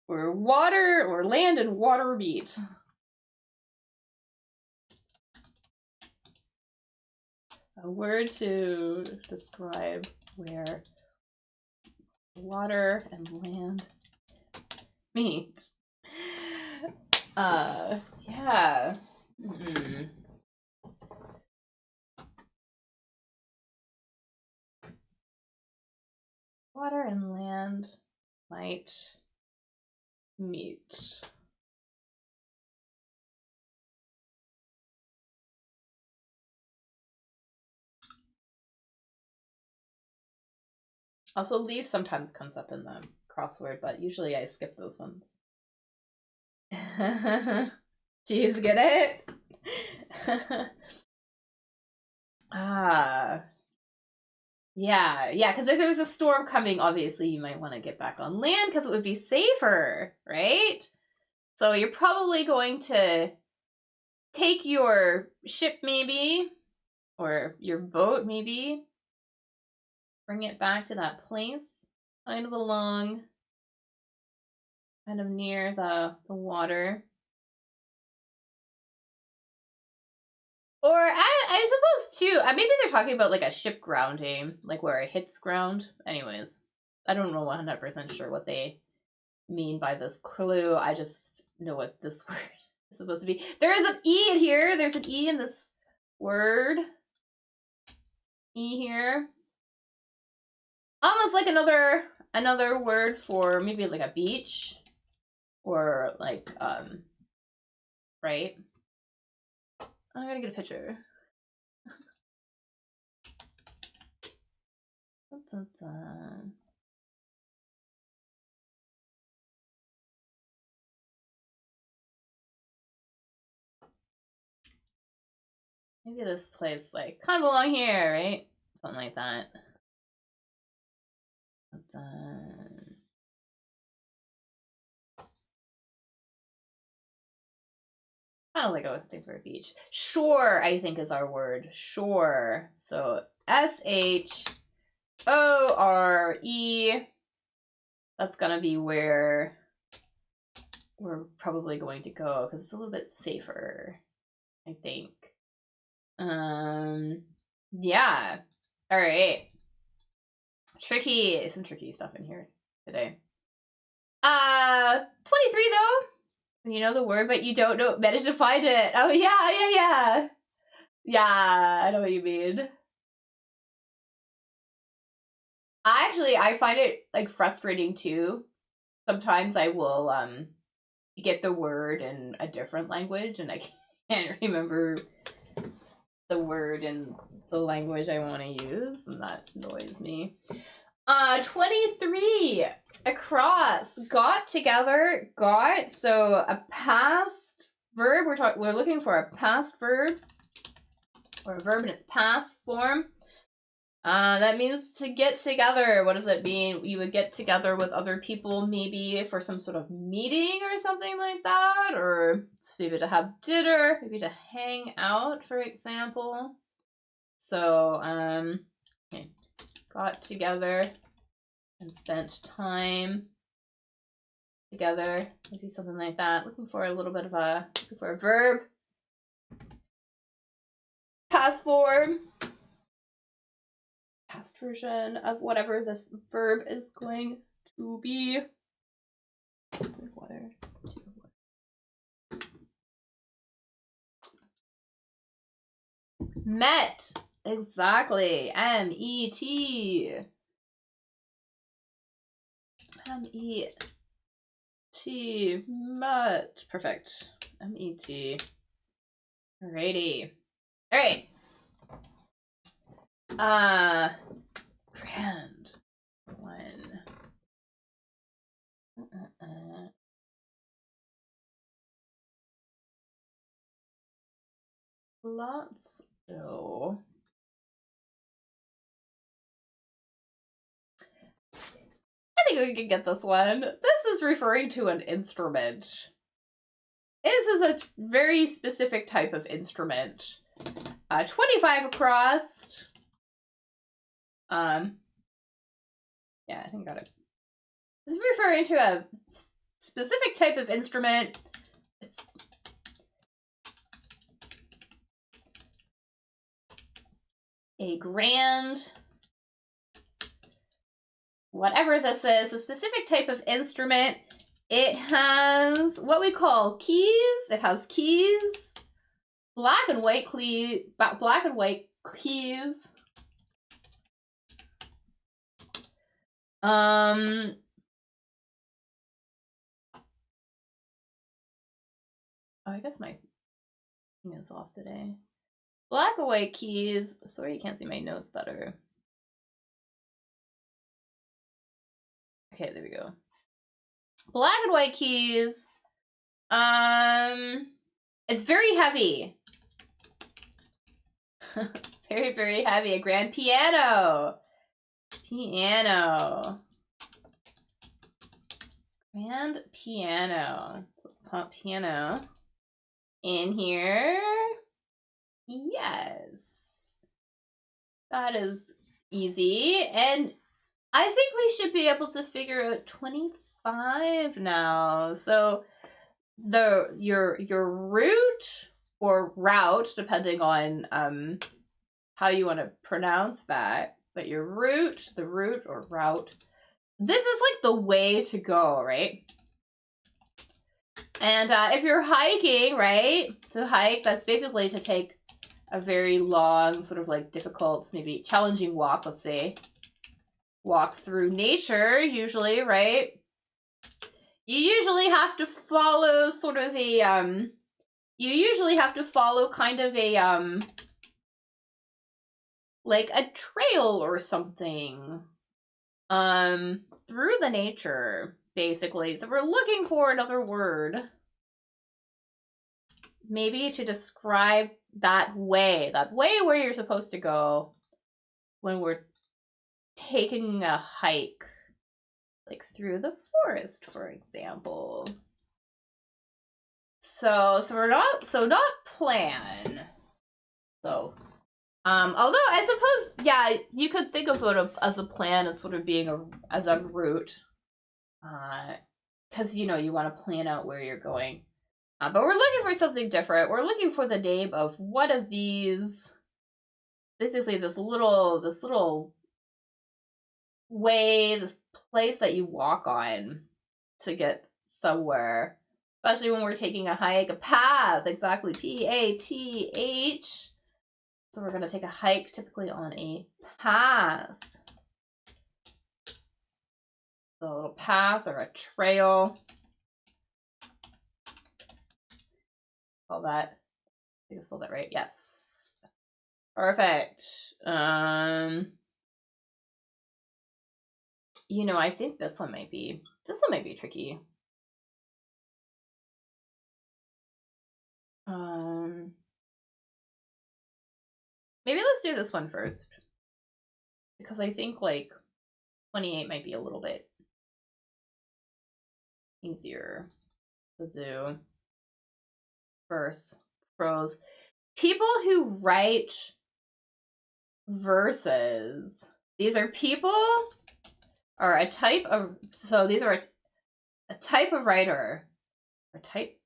Where water, or land and water meet. A word to describe where water and land meet. Yeah. Water and land might meet. Also, Lee sometimes comes up in the crossword, but usually I skip those ones. Do you get it? Yeah, because if there was a storm coming, obviously you might want to get back on land because it would be safer, right? So you're probably going to take your ship maybe, or your boat maybe, bring it back to that place, kind of along, kind of near the water. Or I suppose too, maybe they're talking about like a ship grounding, like where it hits ground. Anyways, I don't know 100% sure what they mean by this clue. I just know what this word is supposed to be. There is an E in here. There's an E in this word. E here. Almost like another word for maybe like a beach. Or like, right? I gotta get a picture. Dun, dun, dun. Maybe this place, like, kind of along here, right? Something like that. Dun, dun. Kind of like a thing for a beach. Shore, I think, is our word. Shore. So SHORE. That's gonna be where we're probably going to go because it's a little bit safer, I think. Yeah. All right. Some tricky stuff in here today. 23 though. You know the word, but you don't know. Manage to find it. Oh yeah. Yeah, I know what you mean. I find it like frustrating too. Sometimes I will get the word in a different language and I can't remember the word in the language I want to use, and that annoys me. 23 across, got together, got. So a past verb. We're looking for a past verb, or a verb in its past form. That means to get together. What does it mean? You would get together with other people, maybe for some sort of meeting or something like that, or maybe to have dinner, maybe to hang out, for example. So, okay. Got together and spent time together, maybe something like that. Looking for a little bit of a verb. Past form. Past version of whatever this verb is going to be. Water. Met. Exactly. M-E-T. M-E-T. Mutt. Perfect. M-E-T. Alrighty. Alright. Grand. One. Lots. So. I think we can get this one. This is referring to an instrument. This is a very specific type of instrument. 25 across. Yeah, I think I got it. This is referring to a specific type of instrument. It's a grand, whatever this is, a specific type of instrument. It has what we call keys. It has keys, black and white keys. Oh, I guess my thing is off today. Black and white keys. Sorry, you can't see my notes better. Okay, there we go. Black and white keys. It's very heavy. Very, very heavy. A grand piano. Piano. Grand piano. Let's put piano in here. Yes. That is easy. And I think we should be able to figure out 25 now. So your root or route, depending on how you want to pronounce that, but your route, the route or route, this is like the way to go, right? And if you're hiking, right, to hike, that's basically to take a very long, sort of like difficult, maybe challenging walk, let's say. Walk through nature, usually, right? You usually have to follow sort of a, you usually have to follow kind of a, like a trail or something, through the nature, basically. So we're looking for another word, maybe to describe that way where you're supposed to go when we're taking a hike, like through the forest, for example. So not plan. So, although I suppose, yeah, you could think about it as a plan as sort of being as a route, because you know you want to plan out where you're going. But we're looking for something different. We're looking for the name of one of these. Basically, this little way, this place that you walk on to get somewhere. Especially when we're taking a hike, a path, exactly, P-A-T-H. So we're gonna take a hike typically on a path. So a path or a trail. Call that, I think I spelled that right, yes. Perfect. You know, I think this one might be tricky. Maybe let's do this one first, because I think like 28 might be a little bit easier to do. Verse, prose. People who write verses. These are people, or a type of, so these are a type of writer. A type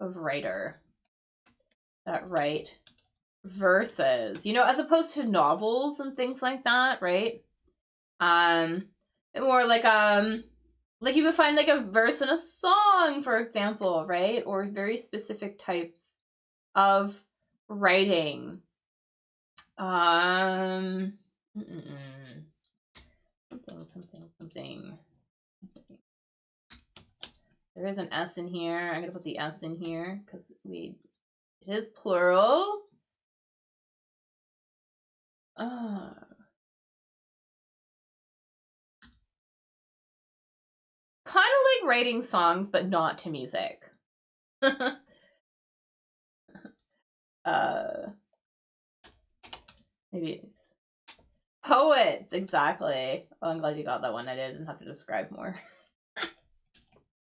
of writer that write verses, you know, as opposed to novels and things like that, right? More like you would find like a verse in a song, for example, right? Or very specific types of writing. Um, something. There is an S in here. I'm gonna put the S in here because it is plural. Kind of like writing songs, but not to music. Maybe it's poets, exactly. Oh, I'm glad you got that one. I didn't have to describe more.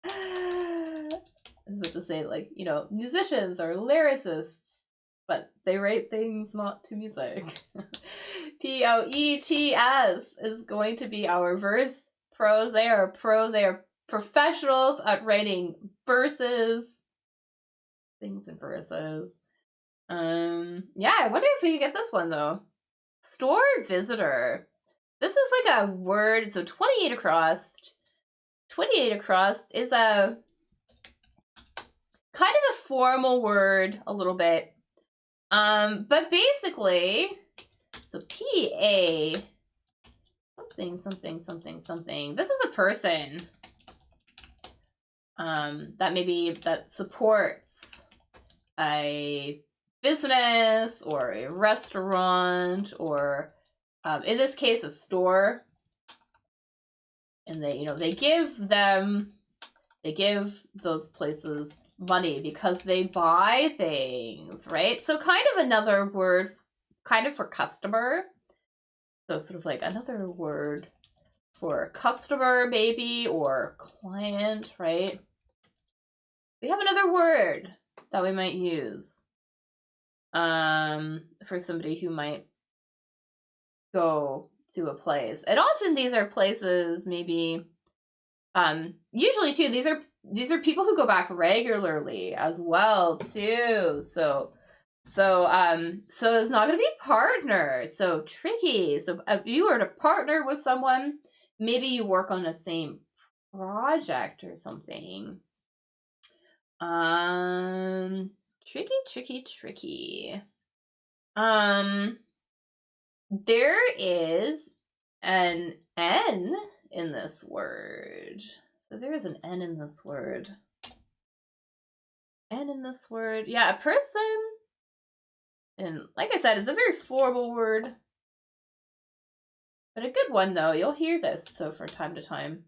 I was about to say, like, you know, musicians or lyricists, but they write things not to music. Poets is going to be our verse prose. They are professionals at writing verses. Things in verses. Yeah, I wonder if we could get this one though. Store visitor. This is like a word, so 28 across. 28 across is a kind of a formal word a little bit. But basically, so P-A something. This is a person that supports a business or a restaurant or in this case a store, and they give those places money because they buy things, right? So kind of another word kind of for customer, so sort of like another word for customer maybe, or client, right? We have another word that we might use for somebody who might go to a place. And often these are places maybe usually too these are people who go back regularly as well too. So it's not going to be partners. So tricky. So if you were to partner with someone, maybe you work on the same project or something. Tricky. There is an N in this word. So there is an N in this word. Yeah, a person. And like I said, it's a very formal word. But a good one, though. You'll hear this, so from time to time.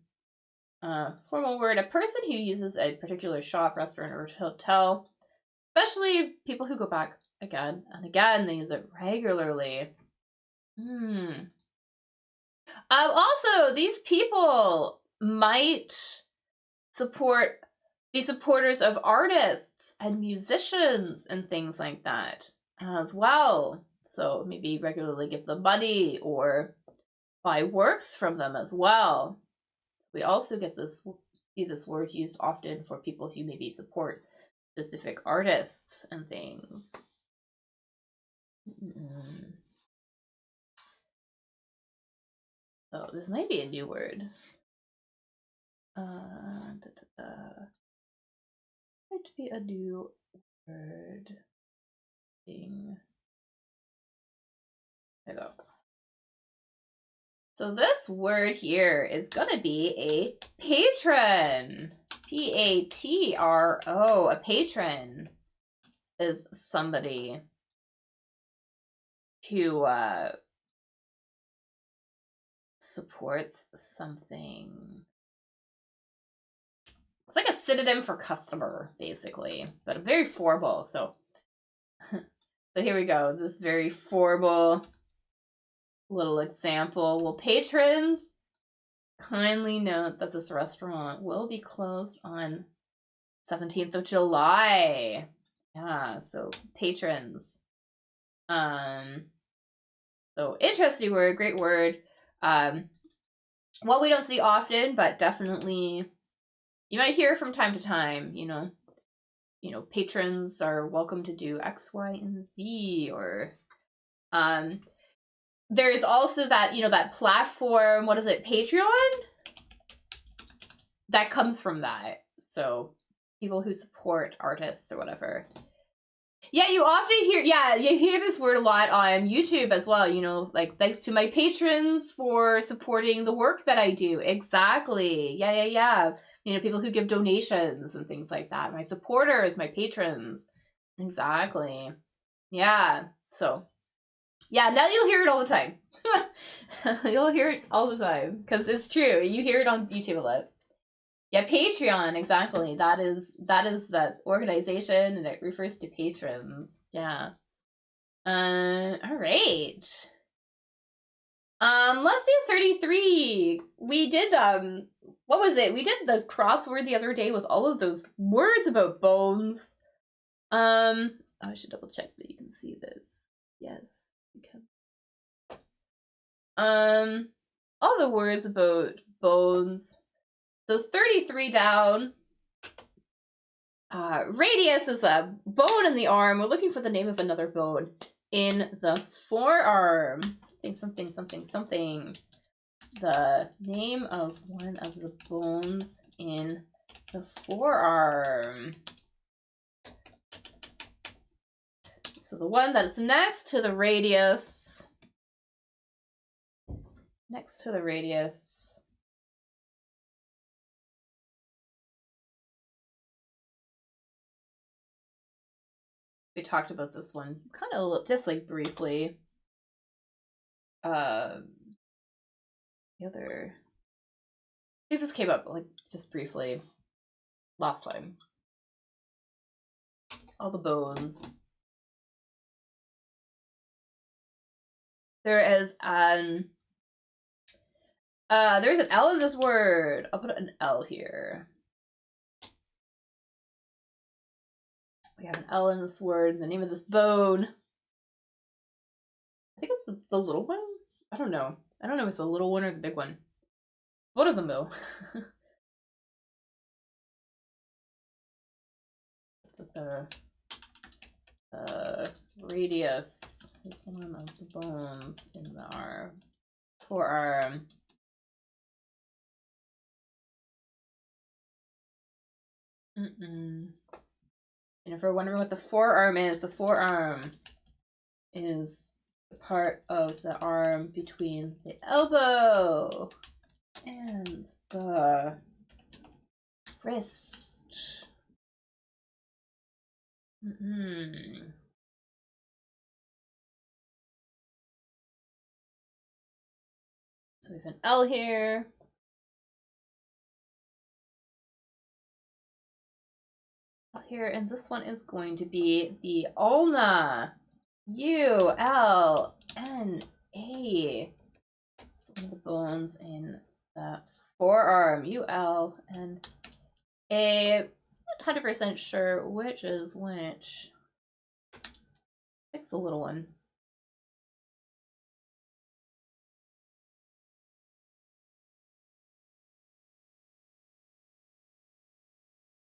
Formal word, a person who uses a particular shop, restaurant, or hotel. Especially people who go back again and again. They use it regularly. Also, these people might be supporters of artists and musicians and things like that as well. So maybe regularly give them money or buy works from them as well. We also see this word used often for people who maybe support specific artists and things. So this might be a new word. Might be a new word. There we go. So this word here is gonna be a patron. P-A-T-R-O. A patron is somebody who supports something. It's like a synonym for customer, basically, but very formal. So here we go. This very formal little example. Well, patrons, kindly note that this restaurant will be closed on 17th of July. Yeah, so patrons. So interesting word, great word. What we don't see often, but definitely you might hear from time to time, patrons are welcome to do X, Y, and Z, or there's also that, that platform, what is it, Patreon? That comes from that. So people who support artists or whatever. Yeah, you often hear, yeah, you hear this word a lot on YouTube as well, you know, like, thanks to my patrons for supporting the work that I do. Exactly. Yeah, yeah, yeah. You know, people who give donations and things like that. My supporters, my patrons. Exactly. Yeah. So, yeah, now you'll hear it all the time. You'll hear it all the time because it's true. You hear it on YouTube a lot. Yeah, Patreon, exactly. That is the organization, and it refers to patrons. Yeah. All right. Let's do 33. We did what was it? We did the crossword the other day with all of those words about bones. I should double check that you can see this. Yes, you can. All the words about bones. So 33 down. Radius is a bone in the arm. We're looking for the name of another bone in the forearm. Something. The name of one of the bones in the forearm. So the one that's next to the radius. Next to the radius. We talked about this one kind of just like briefly. The other, I think this came up like just briefly last time. All the bones. There is there's an L in this word. I'll put an L here. We have an L in this word. The name of this bone. I think it's the little one. I don't know. I don't know if it's the little one or the big one. One of them though. the radius is one of the bones in our forearm. And if we're wondering what the forearm is the part of the arm between the elbow and the wrist. So we have an L here. Here, and this one is going to be the ulna. U-L-N-A. It's one of the bones in the forearm. U-L-N-A. Not 100% sure which is which. It's the little one.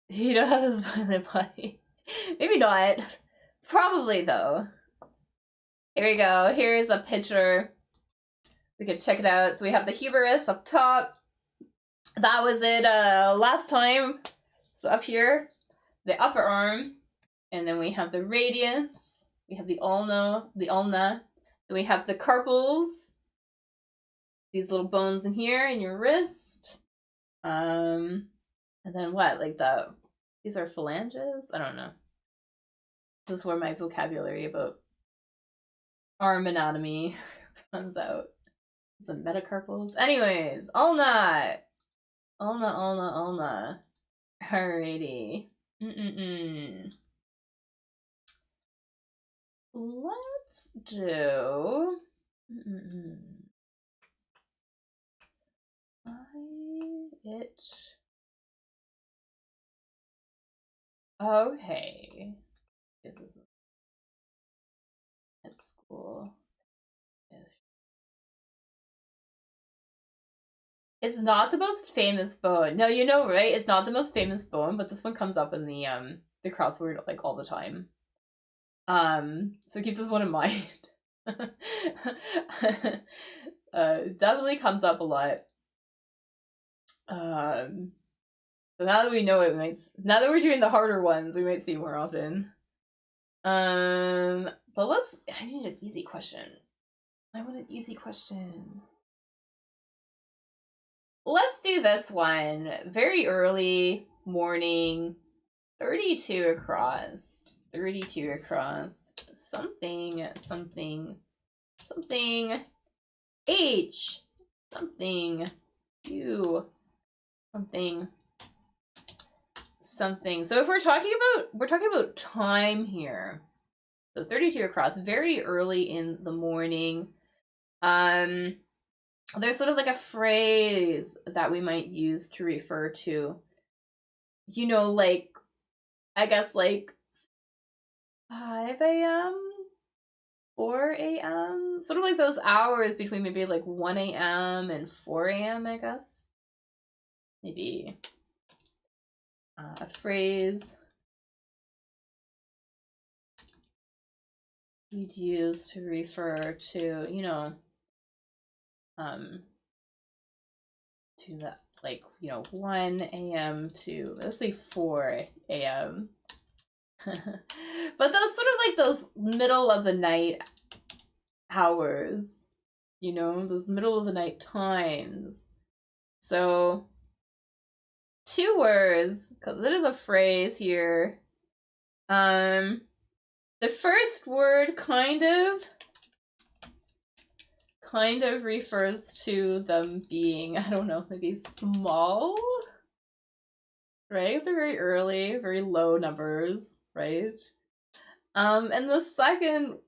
He does violent body. Maybe not. Probably though. Here we go. Here's a picture. We can check it out. So we have the humerus up top. That was it last time. So up here, the upper arm, and then we have the radius. We have the ulna. Then we have the carpals. These little bones in here in your wrist. And then what? Like these are phalanges? I don't know. This is where my vocabulary about arm anatomy comes out. Some metacarpals. Anyways, ulna. Alrighty. Let's do. Okay. This is at school. It's not the most famous bone. No, you know, right? It's not the most famous bone, but this one comes up in the crossword like all the time. So keep this one in mind. Definitely comes up a lot. So now that we know it, now that we're doing the harder ones, we might see more often. But I need an easy question. I want an easy question. Let's do this one. Very early morning, 32 across. 32 across. Something, something, something. H. Something. U. Something. Something. So if we're talking about time here. So 32 across, very early in the morning. There's sort of like a phrase that we might use to refer to, you know, like, I guess like 5 a.m., 4 a.m., sort of like those hours between maybe like 1 a.m. and 4 a.m., I guess. Maybe a phrase you'd use to refer to, you know, to the, like, you know, 1 a.m. to, let's say 4 a.m. But those sort of like those middle of the night hours, you know, those middle of the night times. So 2 words, because it is a phrase here. The first word kind of refers to them being, I don't know, maybe small, right? They're very early, very low numbers, right? And the second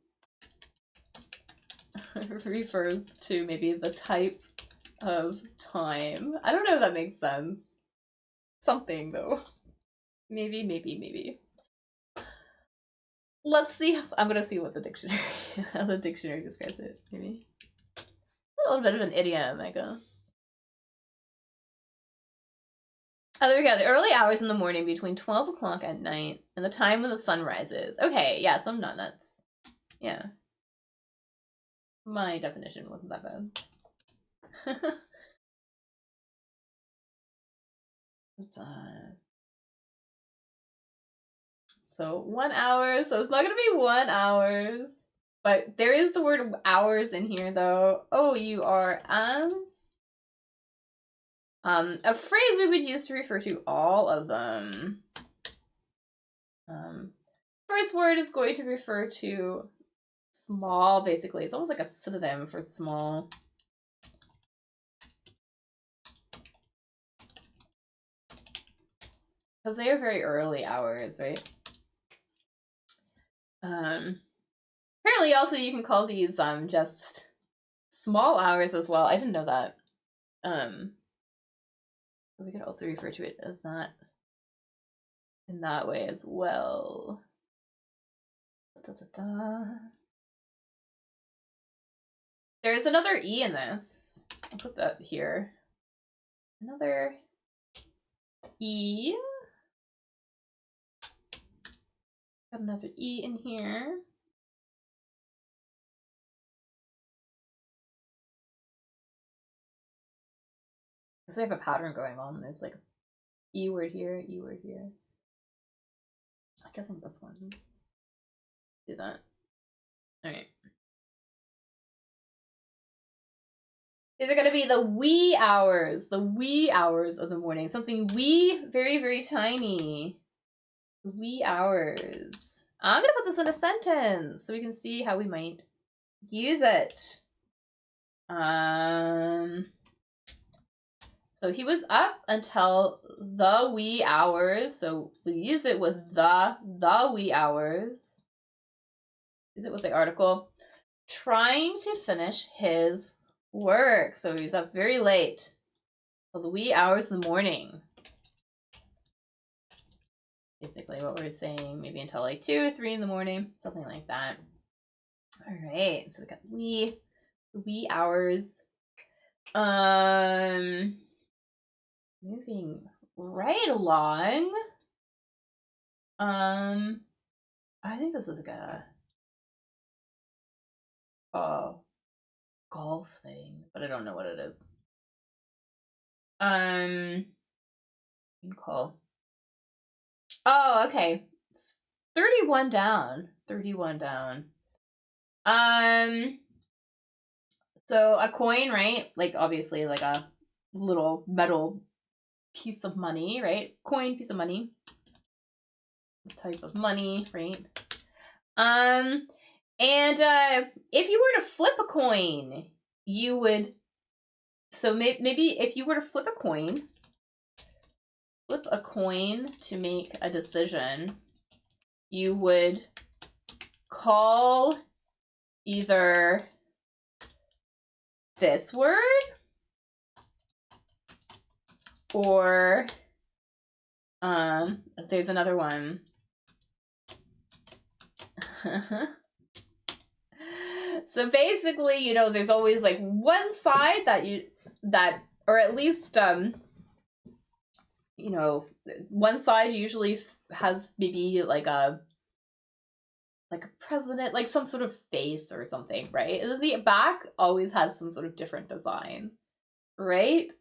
refers to maybe the type of time. I don't know if that makes sense. Something, though. Maybe. Let's see. I'm gonna see what the dictionary, how the dictionary describes it. Maybe a little bit of an idiom, I guess. Oh, there we go. The early hours in the morning between 12 o'clock at night and the time when the sun rises. Okay, yeah, so I'm not nuts. Yeah. My definition wasn't that bad. So 1 hour, so it's not gonna be 1 hours. But there is the word hours in here though. O-U-R-S. A phrase we would use to refer to all of them. First word is going to refer to small, basically. It's almost like a synonym for small. Because they are very early hours, right? Apparently also you can call these just small hours as well. I didn't know that. We could also refer to it as that in that way as well. There's another E in this. I'll put that here. Another E. Got another E in here. So we have a pattern going on. There's like E word here, E word here. I guess on this one's do that. Alright. These are going to be the wee hours of the morning. Something wee, very, very tiny. Wee hours. I'm going to put this in a sentence so we can see how we might use it. So he was up until the wee hours. So we use it with the wee hours. Use it with the article. Trying to finish his work. So he's up very late. Till the wee hours in the morning. Basically what we're saying, maybe until like 2, 3 in the morning, something like that. All right, so we got wee hours. Moving right along. I think this is like a golf thing, but I don't know what it is. Call. Oh, okay. It's 31 down. 31 down. So a coin, right? Like obviously like a little metal piece of money, right? Coin, piece of money. Type of money, right? And if you were to flip a coin, you would, so maybe if you were to flip a coin to make a decision, you would call either this word or there's another one. So basically, you know, there's always like one side that or at least you know, one side usually has maybe like a president, like some sort of face or something, right? And then the back always has some sort of different design, right?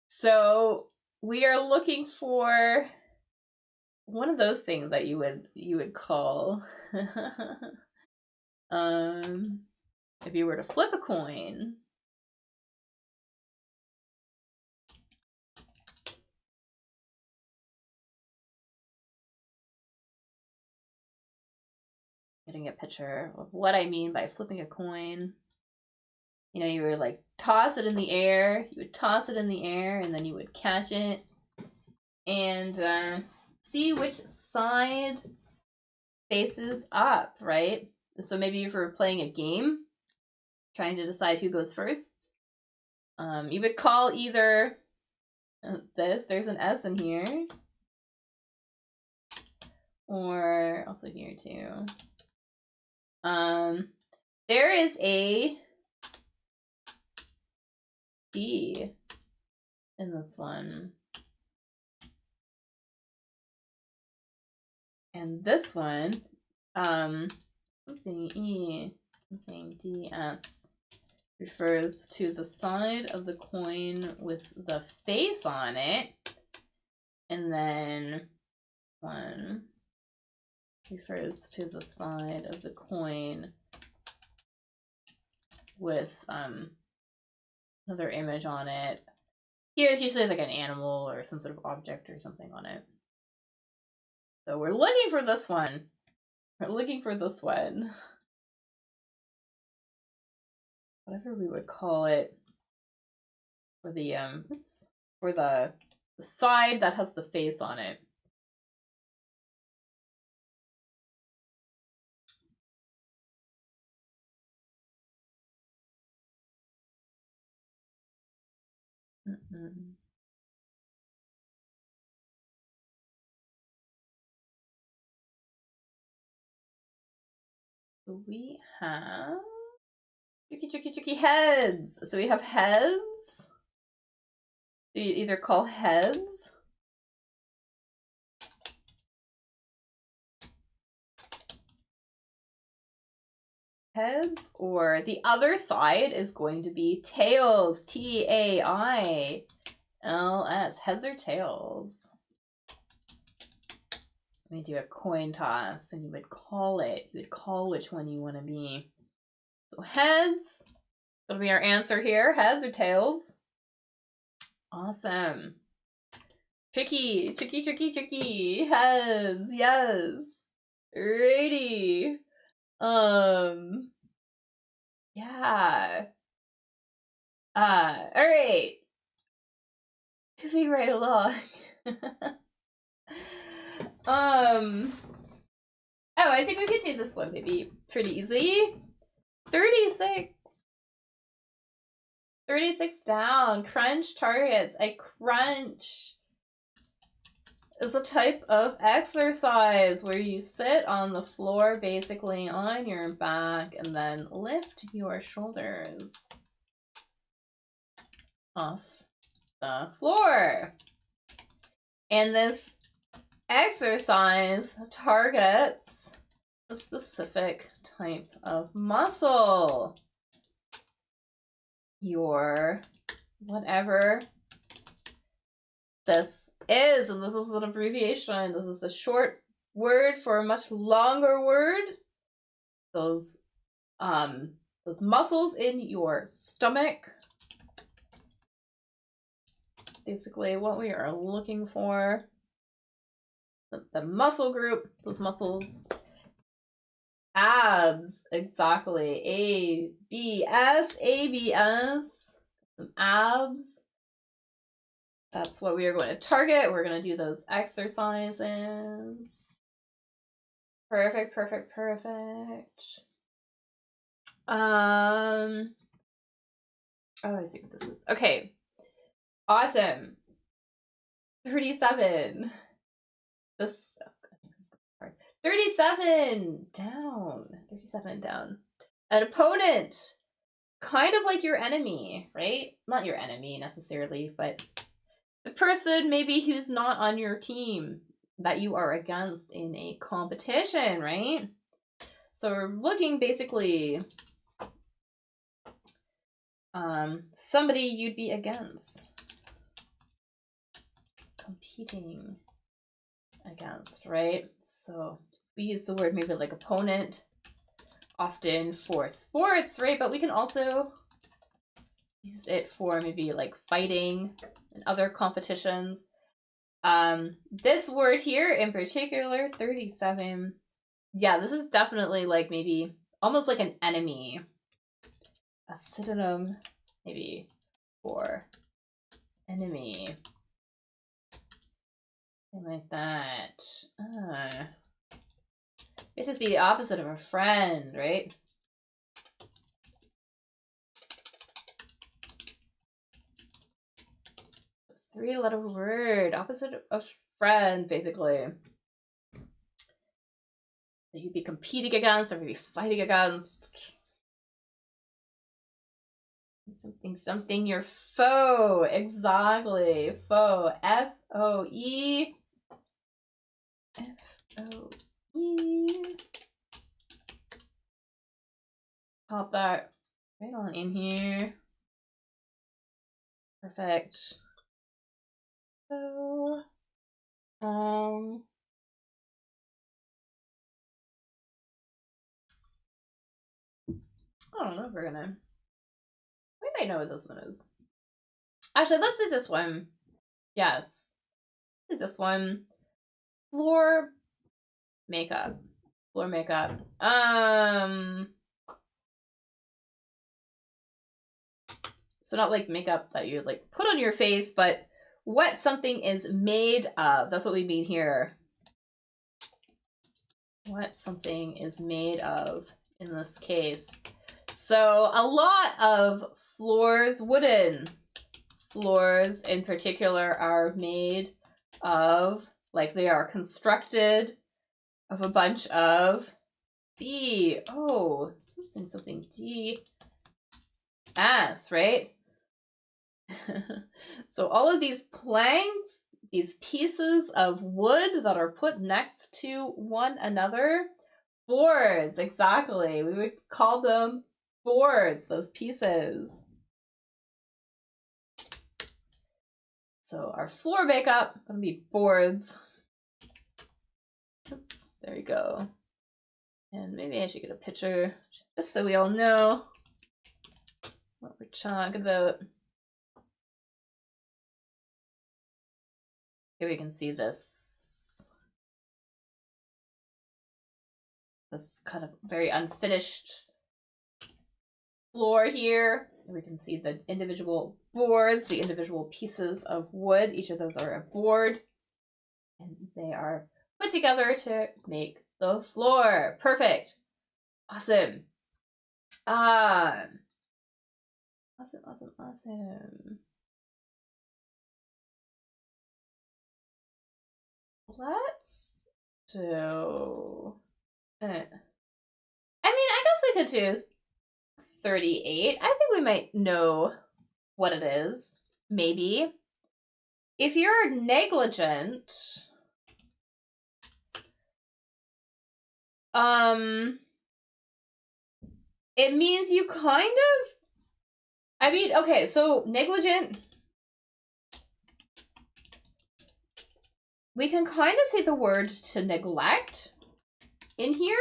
So we are looking for one of those things that you would call if you were to flip a coin. Getting a picture of what I mean by flipping a coin. You know, you would like toss it in the air. You would toss it in the air and then you would catch it and see which side faces up, right? So maybe if we're playing a game, trying to decide who goes first, you would call either this, there's an S in here, or also here too. There is a D in this one. And this one, something E, something DS, refers to the side of the coin with the face on it. And then one refers to the side of the coin with another image on it. Here it's usually like an animal or some sort of object or something on it. So we're looking for this one. We're looking for this one. Whatever we would call it for the for the side that has the face on it. So we have tricky heads. So we have heads. So you either call heads or the other side is going to be tails. Tails. Heads or tails. Let me do a coin toss and you would call it. You would call which one you want to be. So heads. That'll be our answer here. Heads or tails. Awesome. Tricky. Heads. Yes. Righty. Yeah. All right. Moving right along. Oh, I think we could do this one maybe pretty easy. 36. 36 down. Crunch targets. A crunch is a type of exercise where you sit on the floor basically on your back and then lift your shoulders off the floor. And this exercise targets a specific type of muscle. Your whatever this is, and this is an abbreviation. This is a short word for a much longer word. Those muscles in your stomach. Basically what we are looking for. The muscle group, those muscles. Abs, exactly. ABS, ABS. Some abs. That's what we are going to target. We're going to do those exercises. Perfect, perfect, perfect. Oh, I see what this is. Okay. Awesome. 37. This 37 down. 37 down. An opponent. Kind of like your enemy, right? Not your enemy necessarily, but the person maybe who's not on your team that you are against in a competition, right? So we're looking basically somebody you'd be against. Competing against, right? So we use the word maybe like opponent often for sports, right? But we can also use it for maybe like fighting and other competitions. This word here in particular, 37. Yeah, this is definitely like maybe almost like an enemy. A synonym maybe for enemy. Something like that. This is the opposite of a friend, right? Three-letter word, opposite of friend, basically. That you'd be competing against or maybe fighting against. Something your foe. Exactly. Foe. F-O-E. F-O-E. Pop that right on in here. Perfect. So, I don't know if we're gonna. We might know what this one is. Actually, let's do this one. Yes. Let's do this one. Floor makeup. Floor makeup. So not like makeup that you like put on your face, but what something is made of. That's what we mean here. What something is made of in this case. So a lot of floors, wooden floors in particular, are made of, like they are constructed of a bunch of D. Oh, something D. S, right? So all of these planks, these pieces of wood that are put next to one another, boards, exactly. We would call them boards, those pieces. So our floor makeup gonna be boards. Oops, there you go. And maybe I should get a picture just so we all know what we're talking about. Here we can see this kind of very unfinished floor here. We can see the individual boards, the individual pieces of wood. Each of those are a board, and they are put together to make the floor. Perfect. Awesome. Awesome. Let's do. I mean, I guess we could do 38. I think we might know what it is. Maybe. If you're negligent, it means you kind of. I mean, okay, so negligent. we can kind of say the word to neglect in here,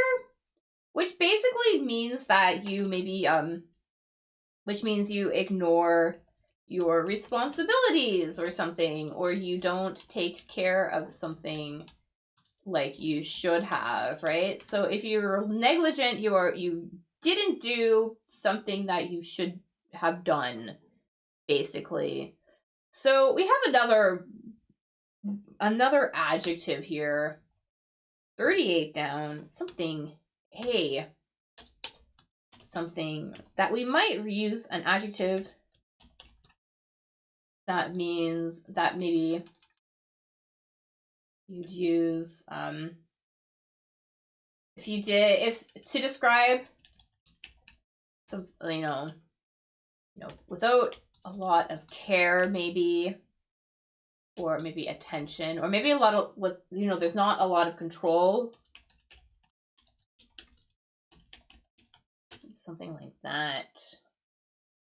which basically means that you maybe, which means you ignore your responsibilities or something, or you don't take care of something like you should have, right? So if you're negligent, you didn't do something that you should have done, basically. So we have another adjective here. 38 down, something, hey, something that we might use an adjective that means that maybe you'd use, if to describe some, without a lot of care, maybe, or maybe attention, or maybe a lot of, there's not a lot of control. Something like that.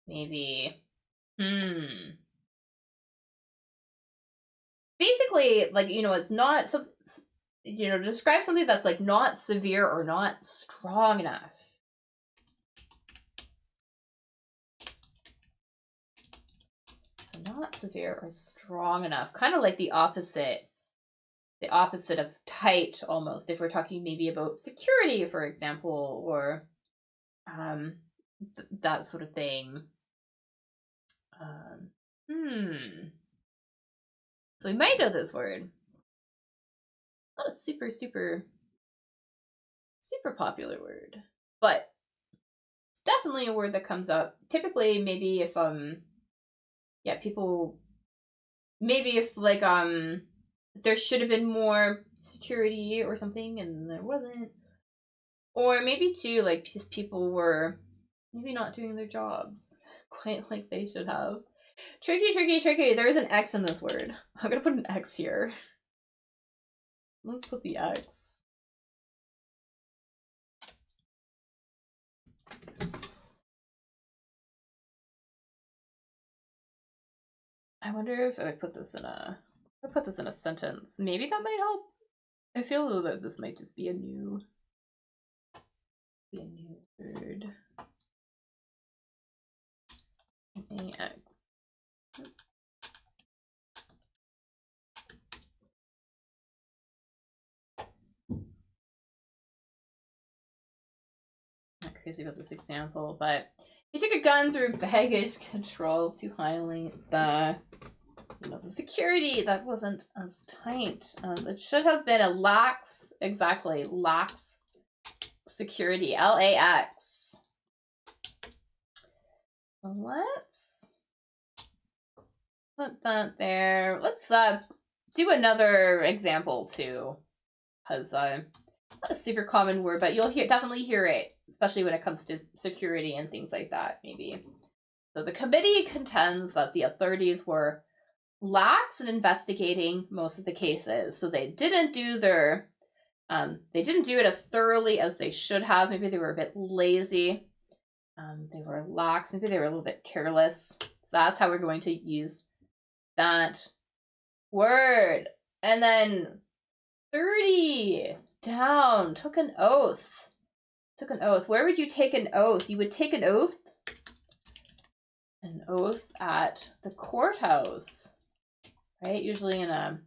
Maybe, basically, like, it's not some, to describe something that's like not severe or not strong enough. So not severe or strong enough, kind of like the opposite of tight, almost, if we're talking maybe about security, for example, or that sort of thing. So we might know this word. Not a super, super, super popular word, but it's definitely a word that comes up. Typically, maybe if people, maybe if like there should have been more security or something and there wasn't, or maybe too, like, just people were maybe not doing their jobs quite like they should have. Tricky, tricky, tricky. There's an X in this word. I'm gonna put an X here. Let's put the X. I wonder if I put this in a sentence. Maybe that might help. I feel that this might just be a new word. AX. Oops. Not crazy about this example, but he took a gun through baggage control to highlight the security that wasn't as tight. It should have been a lax security. LAX. So let's put that there. Let's do another example too, because not a super common word, but you'll definitely hear it, especially when it comes to security and things like that, maybe. So the committee contends that the authorities were lax in investigating most of the cases, so they didn't do it as thoroughly as they should have. Maybe they were a bit lazy. They were lax. Maybe they were a little bit careless. So that's how we're going to use that word. And then 30 down. Took an oath. Where would you take an oath? You would take an oath at the courthouse, right? Usually in a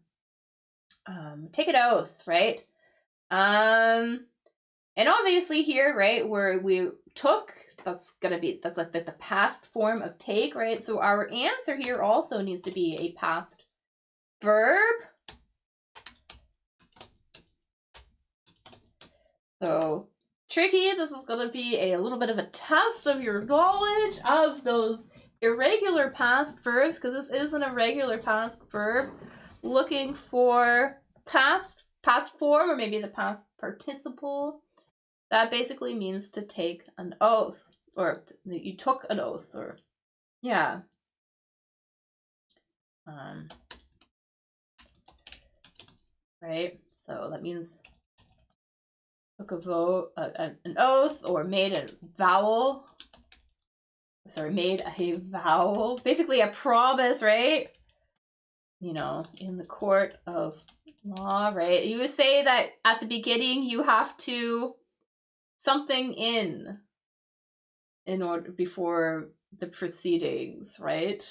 take an oath, right? And obviously here, right, where we took, that's like the past form of take, right? So our answer here also needs to be a past verb. So tricky. This is going to be a little bit of a test of your knowledge of those irregular past verbs, because this is an irregular past verb. Looking for past form, or maybe the past participle. That basically means to take an oath, or you took an oath, or yeah. Right? So that means took an oath, or made a vow. Basically a promise, right? you know, in the court of law, right? You would say that at the beginning you have to something in order before the proceedings, right?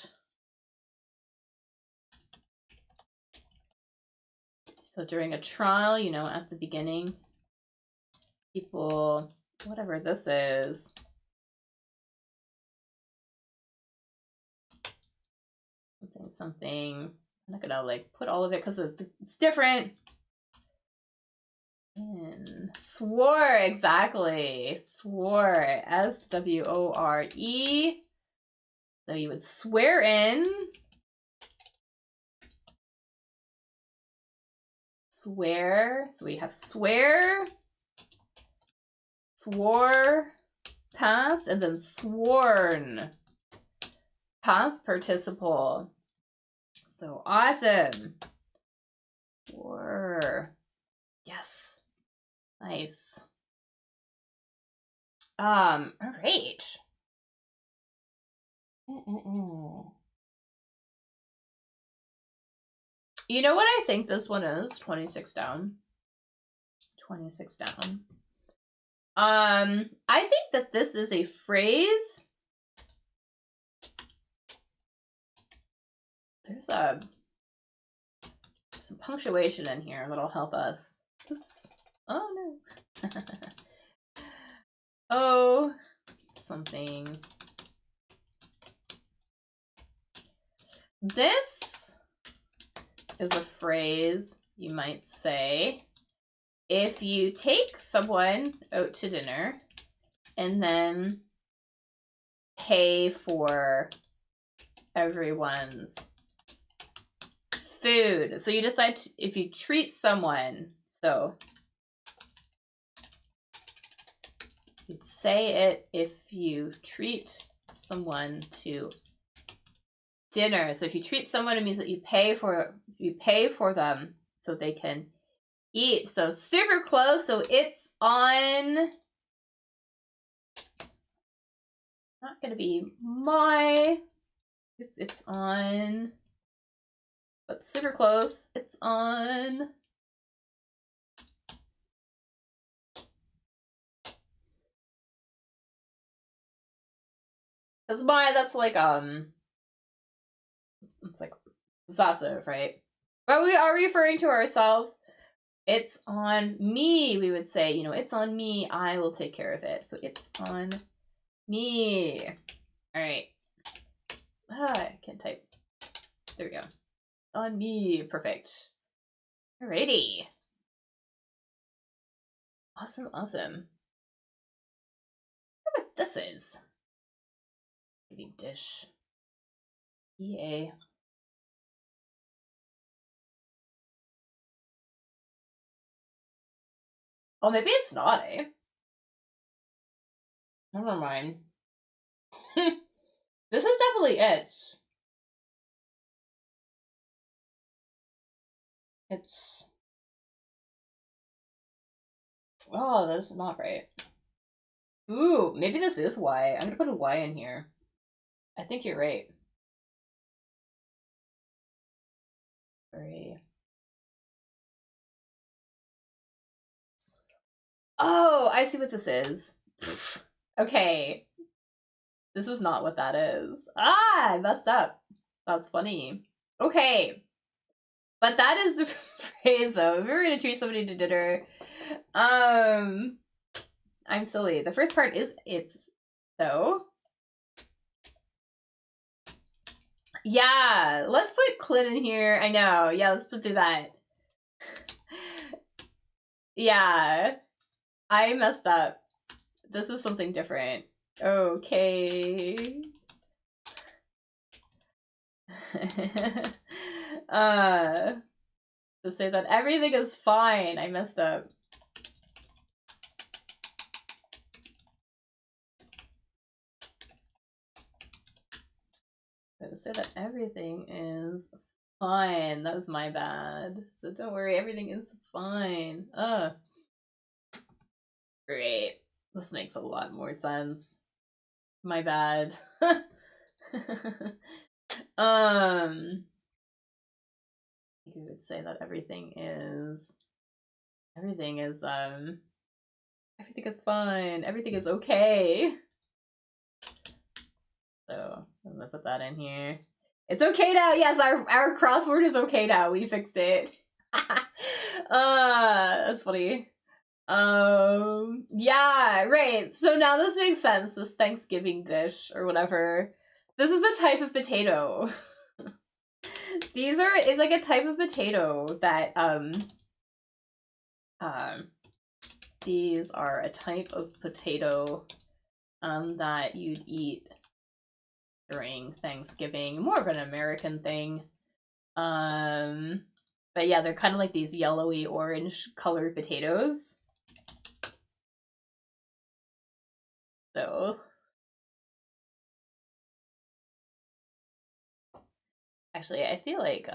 So during a trial, you know, at the beginning, people, whatever this is, something. I'm not gonna like put all of it because it's different. And swore, exactly. Swore, S-W-O-R-E. So you would swear in. Swear. So we have swear, swore, past, and then sworn. Past participle. So awesome. Swore. Yes. Nice. All right. You know what I think this one is? 26 down. 26 down. I think that this is a phrase. There's some punctuation in here that'll help us. Oops. Oh no. Oh, something. This is a phrase you might say if you take someone out to dinner and then pay for everyone's food. So you decide if you treat someone, so you say it if you treat someone to dinner. So if you treat someone, it means that you pay for them so they can eat. So super close. So it's on. Not gonna be my. It's on. But super close. It's on. Because my, that's like it's like possessive, right? But we are referring to ourselves. It's on me, we would say, you know, it's on me. I will take care of it. So it's on me. All right. I can't type. There we go. On me. Perfect. Alrighty. Awesome, awesome. I wonder what this is. Maybe dish. EA. Oh, maybe it's not, eh? Never mind. This is definitely it. It's... Oh, that's not right. Ooh, maybe this is Y. I'm gonna put a Y in here. I think you're right. Three. Oh, I see what this is. Okay. This is not what that is. Ah, I messed up. That's funny. Okay. But that is the phrase, though. If we were gonna treat somebody to dinner, I'm silly. The first part is it's, though. Yeah, let's put Clint in here. I know. Yeah, let's do that. Yeah, I messed up. This is something different. Okay. To say that everything is fine. I messed up. So to say that everything is fine. That was my bad. So don't worry, everything is fine. Great. This makes a lot more sense. My bad. think we would say that everything is fine. Everything is okay. So I'm gonna put that in here. It's okay now. Yes, our crossword is okay now. We fixed it. That's funny. Yeah, right. So now this makes sense. This Thanksgiving dish or whatever. This is a type of potato. Is like a type of potato that these are a type of potato that you'd eat during Thanksgiving. More of an American thing. But yeah, they're kind of like these yellowy orange colored potatoes. So actually I feel like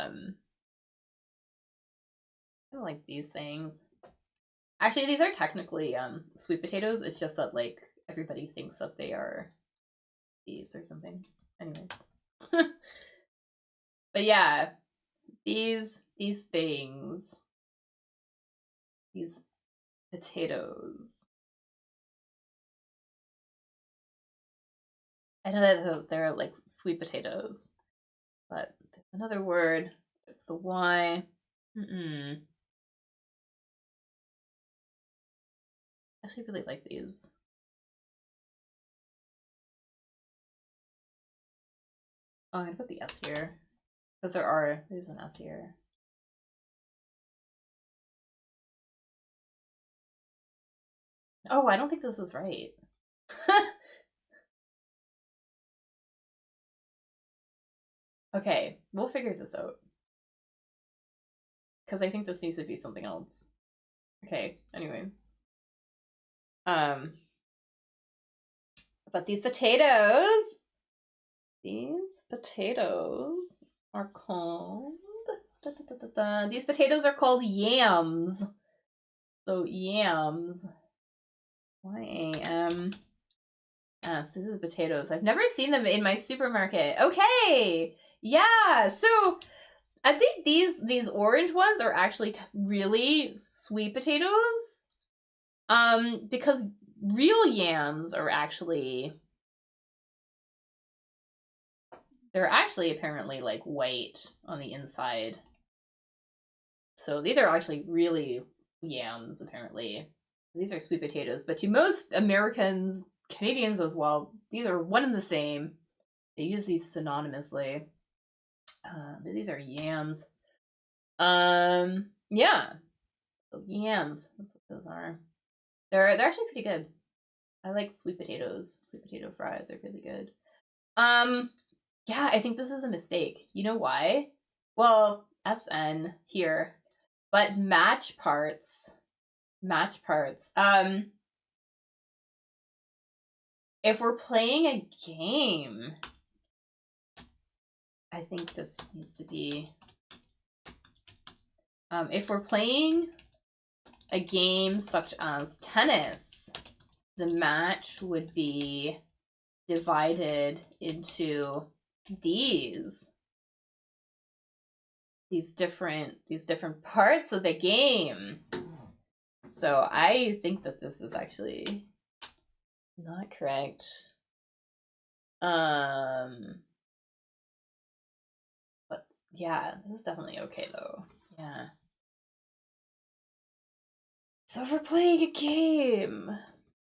these things. Actually, these are technically sweet potatoes. It's just that like everybody thinks that they are these or something. Anyways. But yeah, these things, these potatoes. I know that they're like sweet potatoes, but there's another word. There's the Y. I actually really like these. Oh, I'm gonna put the S here because there's an S here. Oh, I don't think this is right. Okay, we'll figure this out. Because I think this needs to be something else. Okay, anyways. But these potatoes are called... These potatoes are called yams. So yams. Y-A-M. Yes, these are potatoes. I've never seen them in my supermarket. Okay! Yeah, so I think these orange ones are actually really sweet potatoes. Because real yams are actually... They're actually apparently like white on the inside. So these are actually really yams, apparently. These are sweet potatoes, but to most Americans, Canadians as well, these are one and the same. They use these synonymously. These are yams. Yeah. So yams, that's what those are. They're actually pretty good. I like sweet potatoes. Sweet potato fries are really good. Yeah, I think this is a mistake. You know why? Well, SN here, but match parts. If we're playing a game, I think this needs to be, if we're playing a game such as tennis, the match would be divided into these different parts of the game. So I think that this is actually not correct. But yeah, this is definitely okay though. Yeah. So if we're playing a game,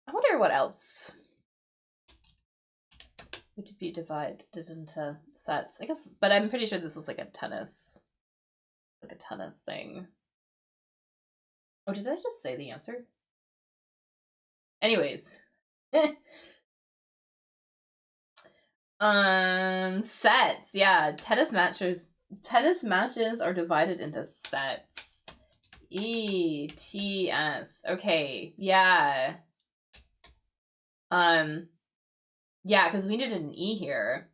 I wonder what else would be divided into sets. I guess, but I'm pretty sure this is like a tennis thing. Oh, did I just say the answer? Anyways. Sets. Yeah, tennis matches are divided into sets. ETS. Okay, yeah. Yeah, because we needed an E here.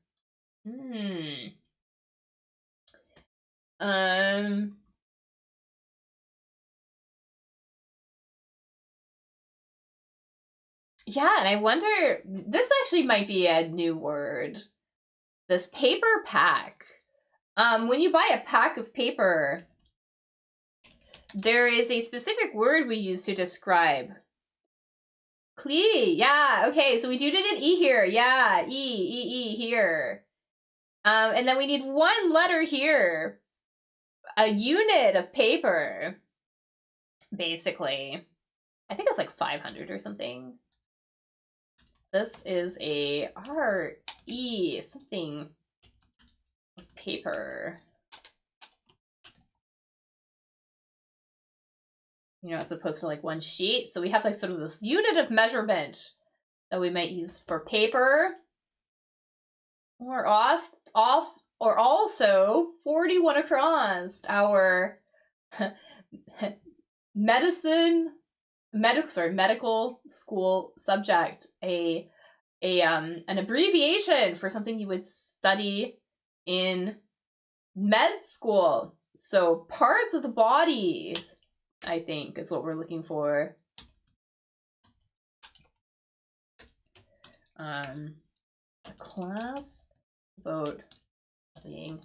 Yeah, and I wonder, this actually might be a new word. This paper pack. When you buy a pack of paper, there is a specific word we use to describe. Clee, yeah, okay, so we do need an E here. Yeah, E here. And then we need one letter here. A unit of paper, basically. I think it's like 500 or something. This is a R-E something paper. You know, as opposed to like one sheet. So we have like sort of this unit of measurement that we might use for paper. Or or also 41 across our medical school subject, an abbreviation for something you would study in med school. So parts of the body, I think, is what we're looking for. A class about studying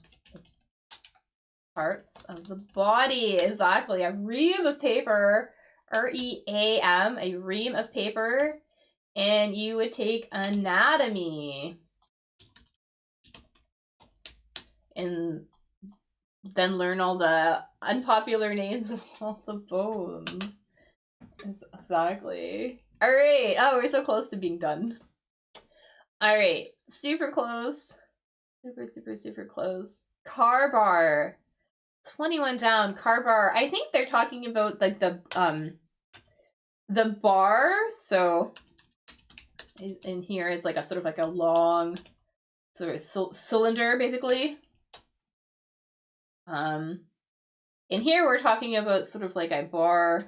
parts of the body. Exactly. A ream of paper, R-E-A-M, a ream of paper, and you would take anatomy and then learn all the unpopular names of all the bones. Exactly. All right. Oh, we're so close to being done. All right. Super close. Super close. Car bar. 21 down. Car bar. I think they're talking about like the bar. So in here is like a sort of like a long sort of cylinder, basically. In here we're talking about sort of like a bar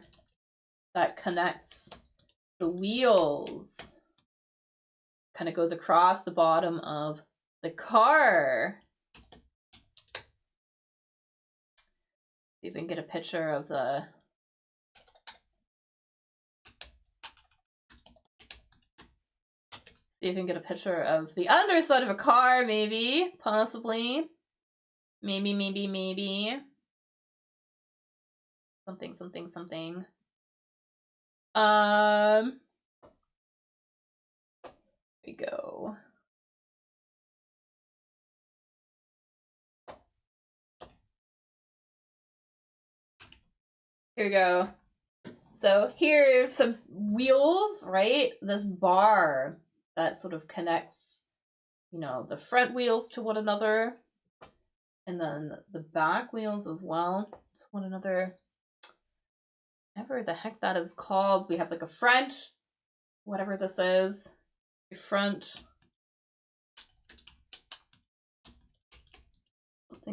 that connects the wheels. Kind of goes across the bottom of the car. See if we can get a picture of the underside of a car, maybe, possibly. Maybe. Something. Here we go. Here we go. So here are some wheels, right? This bar that sort of connects, you know, the front wheels to one another. And then the back wheels as well to one another. Whatever the heck that is called. We have like a front, whatever this is. A front.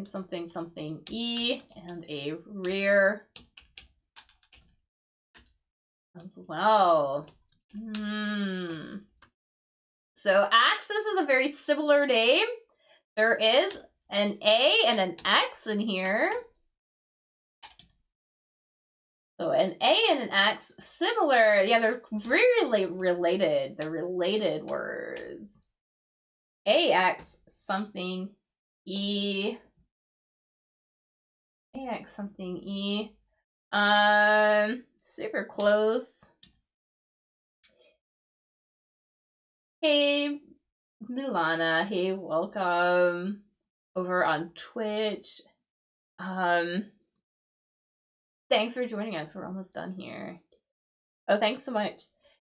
Something E, and a rear as well. So axis is a very similar name. There is an A and an X in here. So an A and an X, similar. Yeah, they're really related. They're related words. AX something E. AX something E. Super close. Hey, Milana. Hey, welcome over on Twitch. Thanks for joining us. We're almost done here. Oh, thanks so much.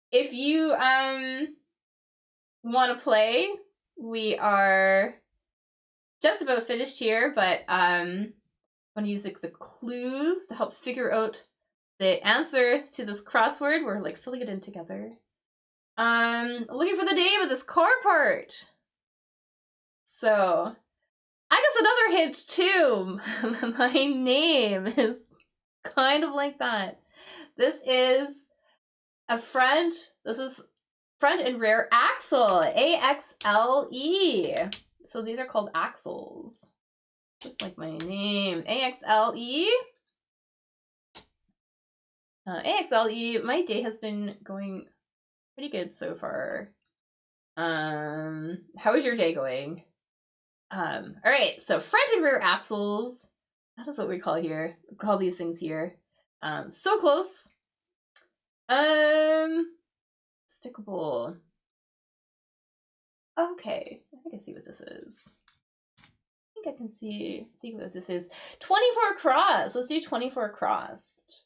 If you want to play, we are just about finished here, but I'm going to use like the clues to help figure out the answer to this crossword. We're like filling it in together. Looking for the name of this car part. So I guess another hint too. My name is kind of like that. This is a front. This is front and rear axle. A-X-L-E. So these are called axles. Just like my name. A-X-L-E. A-X-L-E. My day has been going pretty good so far. How is your day going? All right, so front and rear axles. That is what we call here. We call these things here. So close. Despicable. Okay, I think I see what this is. I think I can see what this is. 24 crossed. Let's do 24 crossed.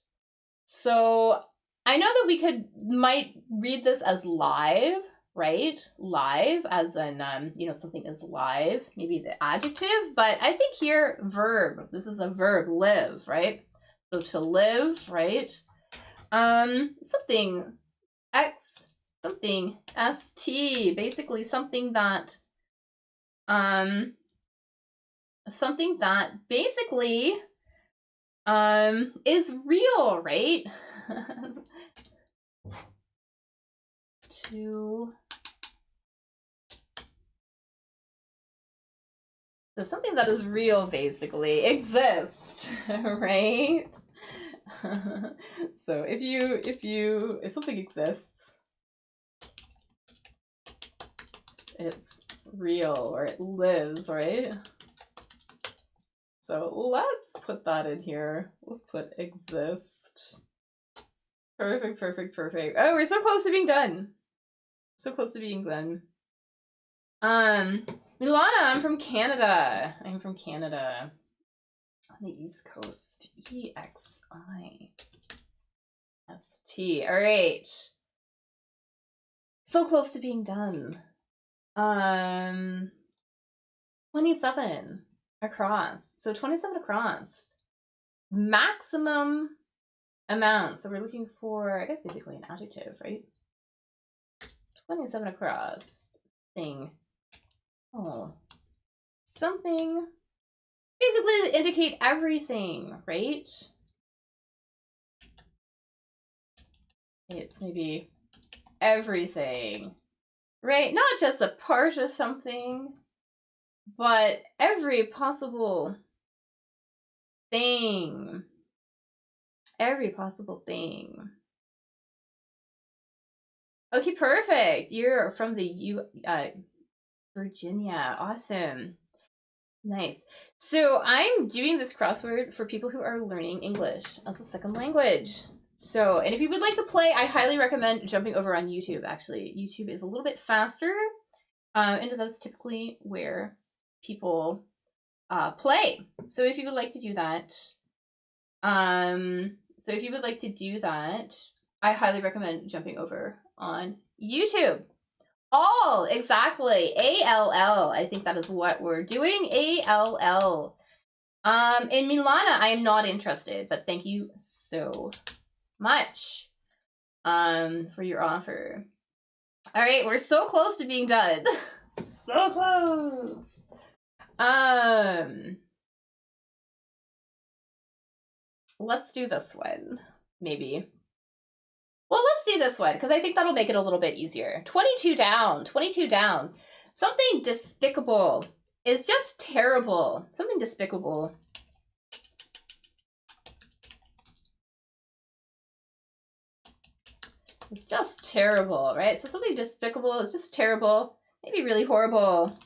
So I know that might read this as live, right? Live, as in, you know, something is live, maybe the adjective, but I think here, verb. This is a verb, live, right? So to live, right? Something, X, something, ST, basically something that basically, is real, right? So something that is real basically exists, right? So if something exists, it's real, or it lives, right? So let's put that in here. Let's put exist. Perfect, perfect, perfect. Oh, we're so close to being done. So close to being done. Milana, I'm from Canada. I'm from Canada. On the East Coast. EXIST. All right. So close to being done. 27 across. So 27 across. Maximum amount. So we're looking for, I guess, basically an adjective, right? 27 across. Thing. Oh. Something. Basically to indicate everything, right? It's maybe everything, right? Not just a part of something, but every possible thing. Every possible thing. Okay, perfect. You're from the Virginia. Awesome. Nice. So I'm doing this crossword for people who are learning English as a second language. So, and if you would like to play, I highly recommend jumping over on YouTube, actually. YouTube is a little bit faster, and that's typically where people play. So if you would like to do that, I highly recommend jumping over on YouTube. All, exactly. ALL. I think that is what we're doing. ALL. In Milana, I am not interested, but thank you so much for your offer. All right, we're so close to being done. So close. Let's do this one, maybe. Well, let's do this one, because I think that'll make it a little bit easier. 22 down. 22 down. Something despicable is just terrible. Something despicable. It's just terrible, right? So something despicable is just terrible. Maybe really horrible.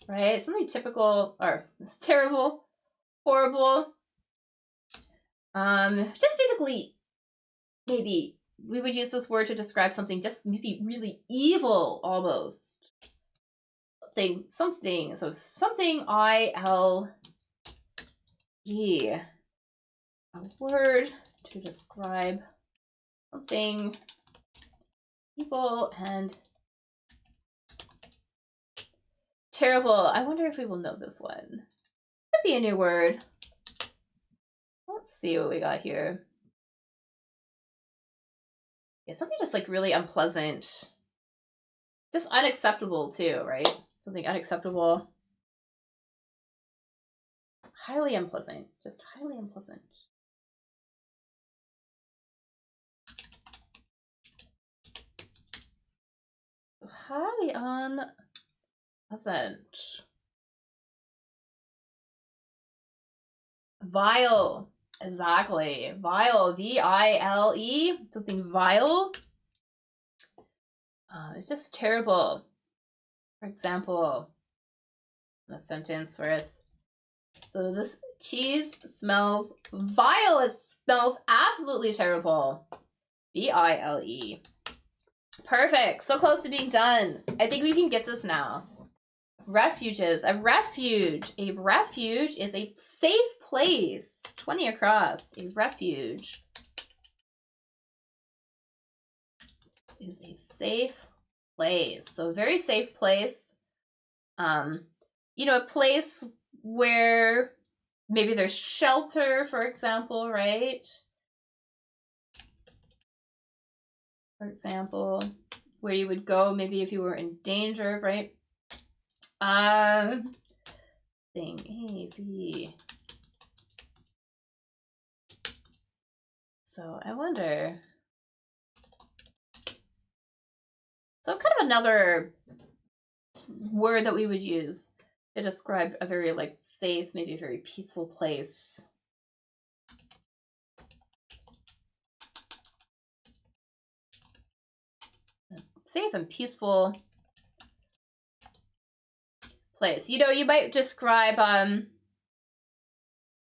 Right? Something typical, or it's terrible, horrible. Just basically, maybe we would use this word to describe something just maybe really evil almost. Something. So something I-L-E. A word to describe something evil and terrible. I wonder if we will know this one. Could be a new word. Let's see what we got here. Yeah, something just like really unpleasant. Just unacceptable too, right? Something unacceptable. Highly unpleasant. Just highly unpleasant. Highly unpleasant. Vile. Exactly. Vile. V-I-L-E. Something vile. It's just terrible. For example, a sentence where it's So this cheese smells vile. It smells absolutely terrible. B-I-L-E. Perfect. So close to being done. I think we can get this now. Refuges. A refuge. A refuge is a safe place. 20 across. A refuge is a safe place. So a very safe place. You know, a place where maybe there's shelter, for example, right? For example, where you would go maybe if you were in danger, right? Thing A, B. So I wonder. So kind of another word that we would use to describe a very like safe, maybe a very peaceful place. Safe and peaceful place. You know, you might describe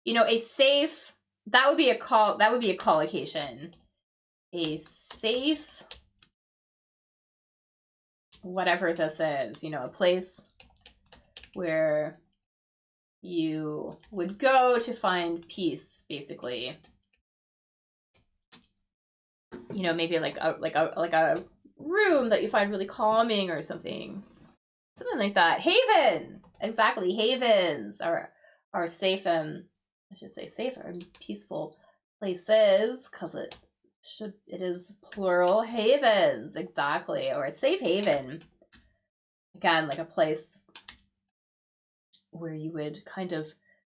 you know, a safe, that would be a collocation. A safe, whatever this is, you know, a place where you would go to find peace, basically. You know, maybe like a room that you find really calming or something. Something like that. Haven! Exactly, havens are safe and, I should say safe and peaceful places, because it is plural. Havens, exactly. Or a safe haven. Again, like a place where you would kind of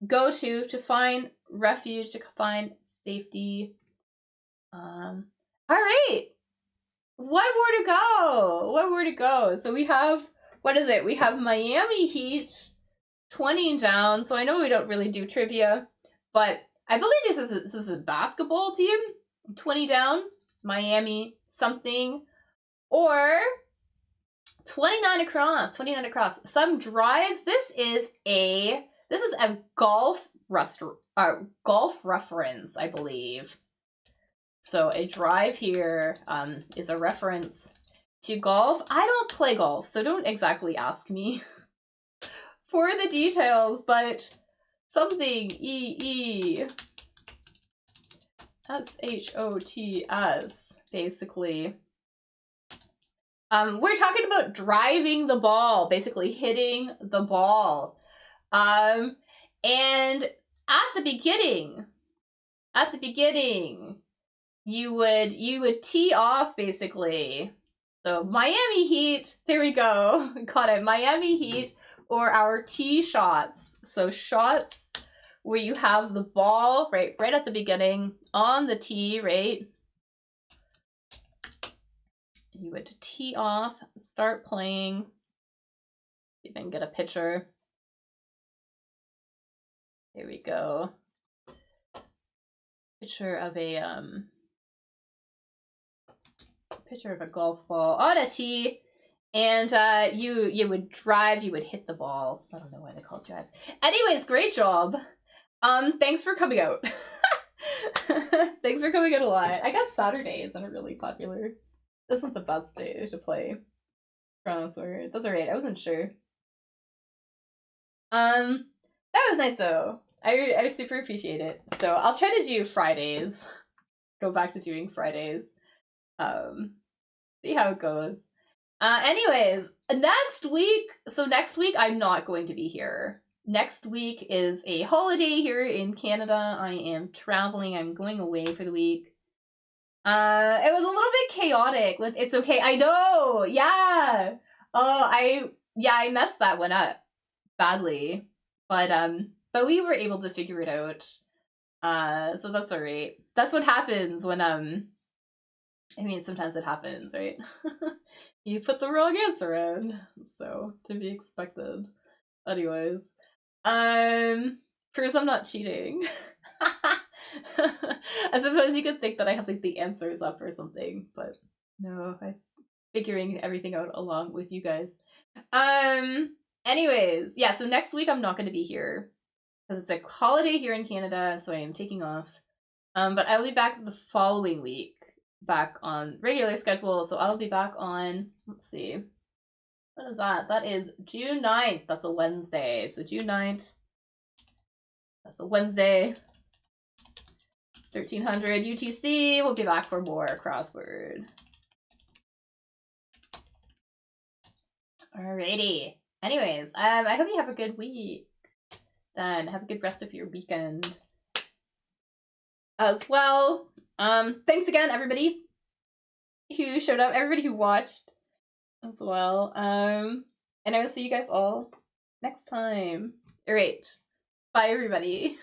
go to find refuge, to find safety. All right. One more to go. One more to go. So we have, what is it? We have Miami Heat, 20 down. So I know we don't really do trivia, but I believe this is a basketball team. 20 down, Miami something, or 29 across. 29 across. Some drives. This is a golf reference, I believe. So a drive here is a reference to golf. I don't play golf, so don't exactly ask me for the details, but something SHOTS, basically. We're talking about driving the ball, basically hitting the ball. And at the beginning, you would tee off, basically. So Miami Heat, there we go. Got it. Miami Heat, or our tee shots. So shots where you have the ball right at the beginning on the tee, right? You would tee off, start playing. See if I can get a picture. Here we go. Picture of a golf ball on a tee, and you would drive, you would hit the ball. I don't know why they call it drive. Anyways, great job. Thanks for coming out. Thanks for coming out a lot. I guess Saturdays aren't really popular. This isn't the best day to play Crossword. That's alright, I wasn't sure. That was nice though. I super appreciate it. So I'll try to do Fridays. Go back to doing Fridays. See how it goes. Anyways, next week I'm not going to be here. Next week is a holiday here in Canada. I am traveling. I'm going away for the week. It was a little bit chaotic with It's Okay. I know. Yeah. Oh, I messed that one up badly. But we were able to figure it out. So that's all right. That's what happens when I mean, sometimes it happens, right? You put the wrong answer in, so to be expected. Anyways, proves I'm not cheating. I suppose you could think that I have like the answers up or something, but no, I'm figuring everything out along with you guys. Anyways, yeah, so next week I'm not going to be here. because it's a holiday here in Canada, so I am taking off. But I will be back the following week, back on regular schedule. So I'll be back on, let's see, what is that? That is June 9th. That's a Wednesday. So June 9th, that's a Wednesday. 1300 UTC. We'll be back for more crossword. Alrighty. Anyways, I hope you have a good week. Then have a good rest of your weekend as well. Thanks again, everybody who showed up, everybody who watched as well. And I will see you guys all next time. Alright. Bye, everybody.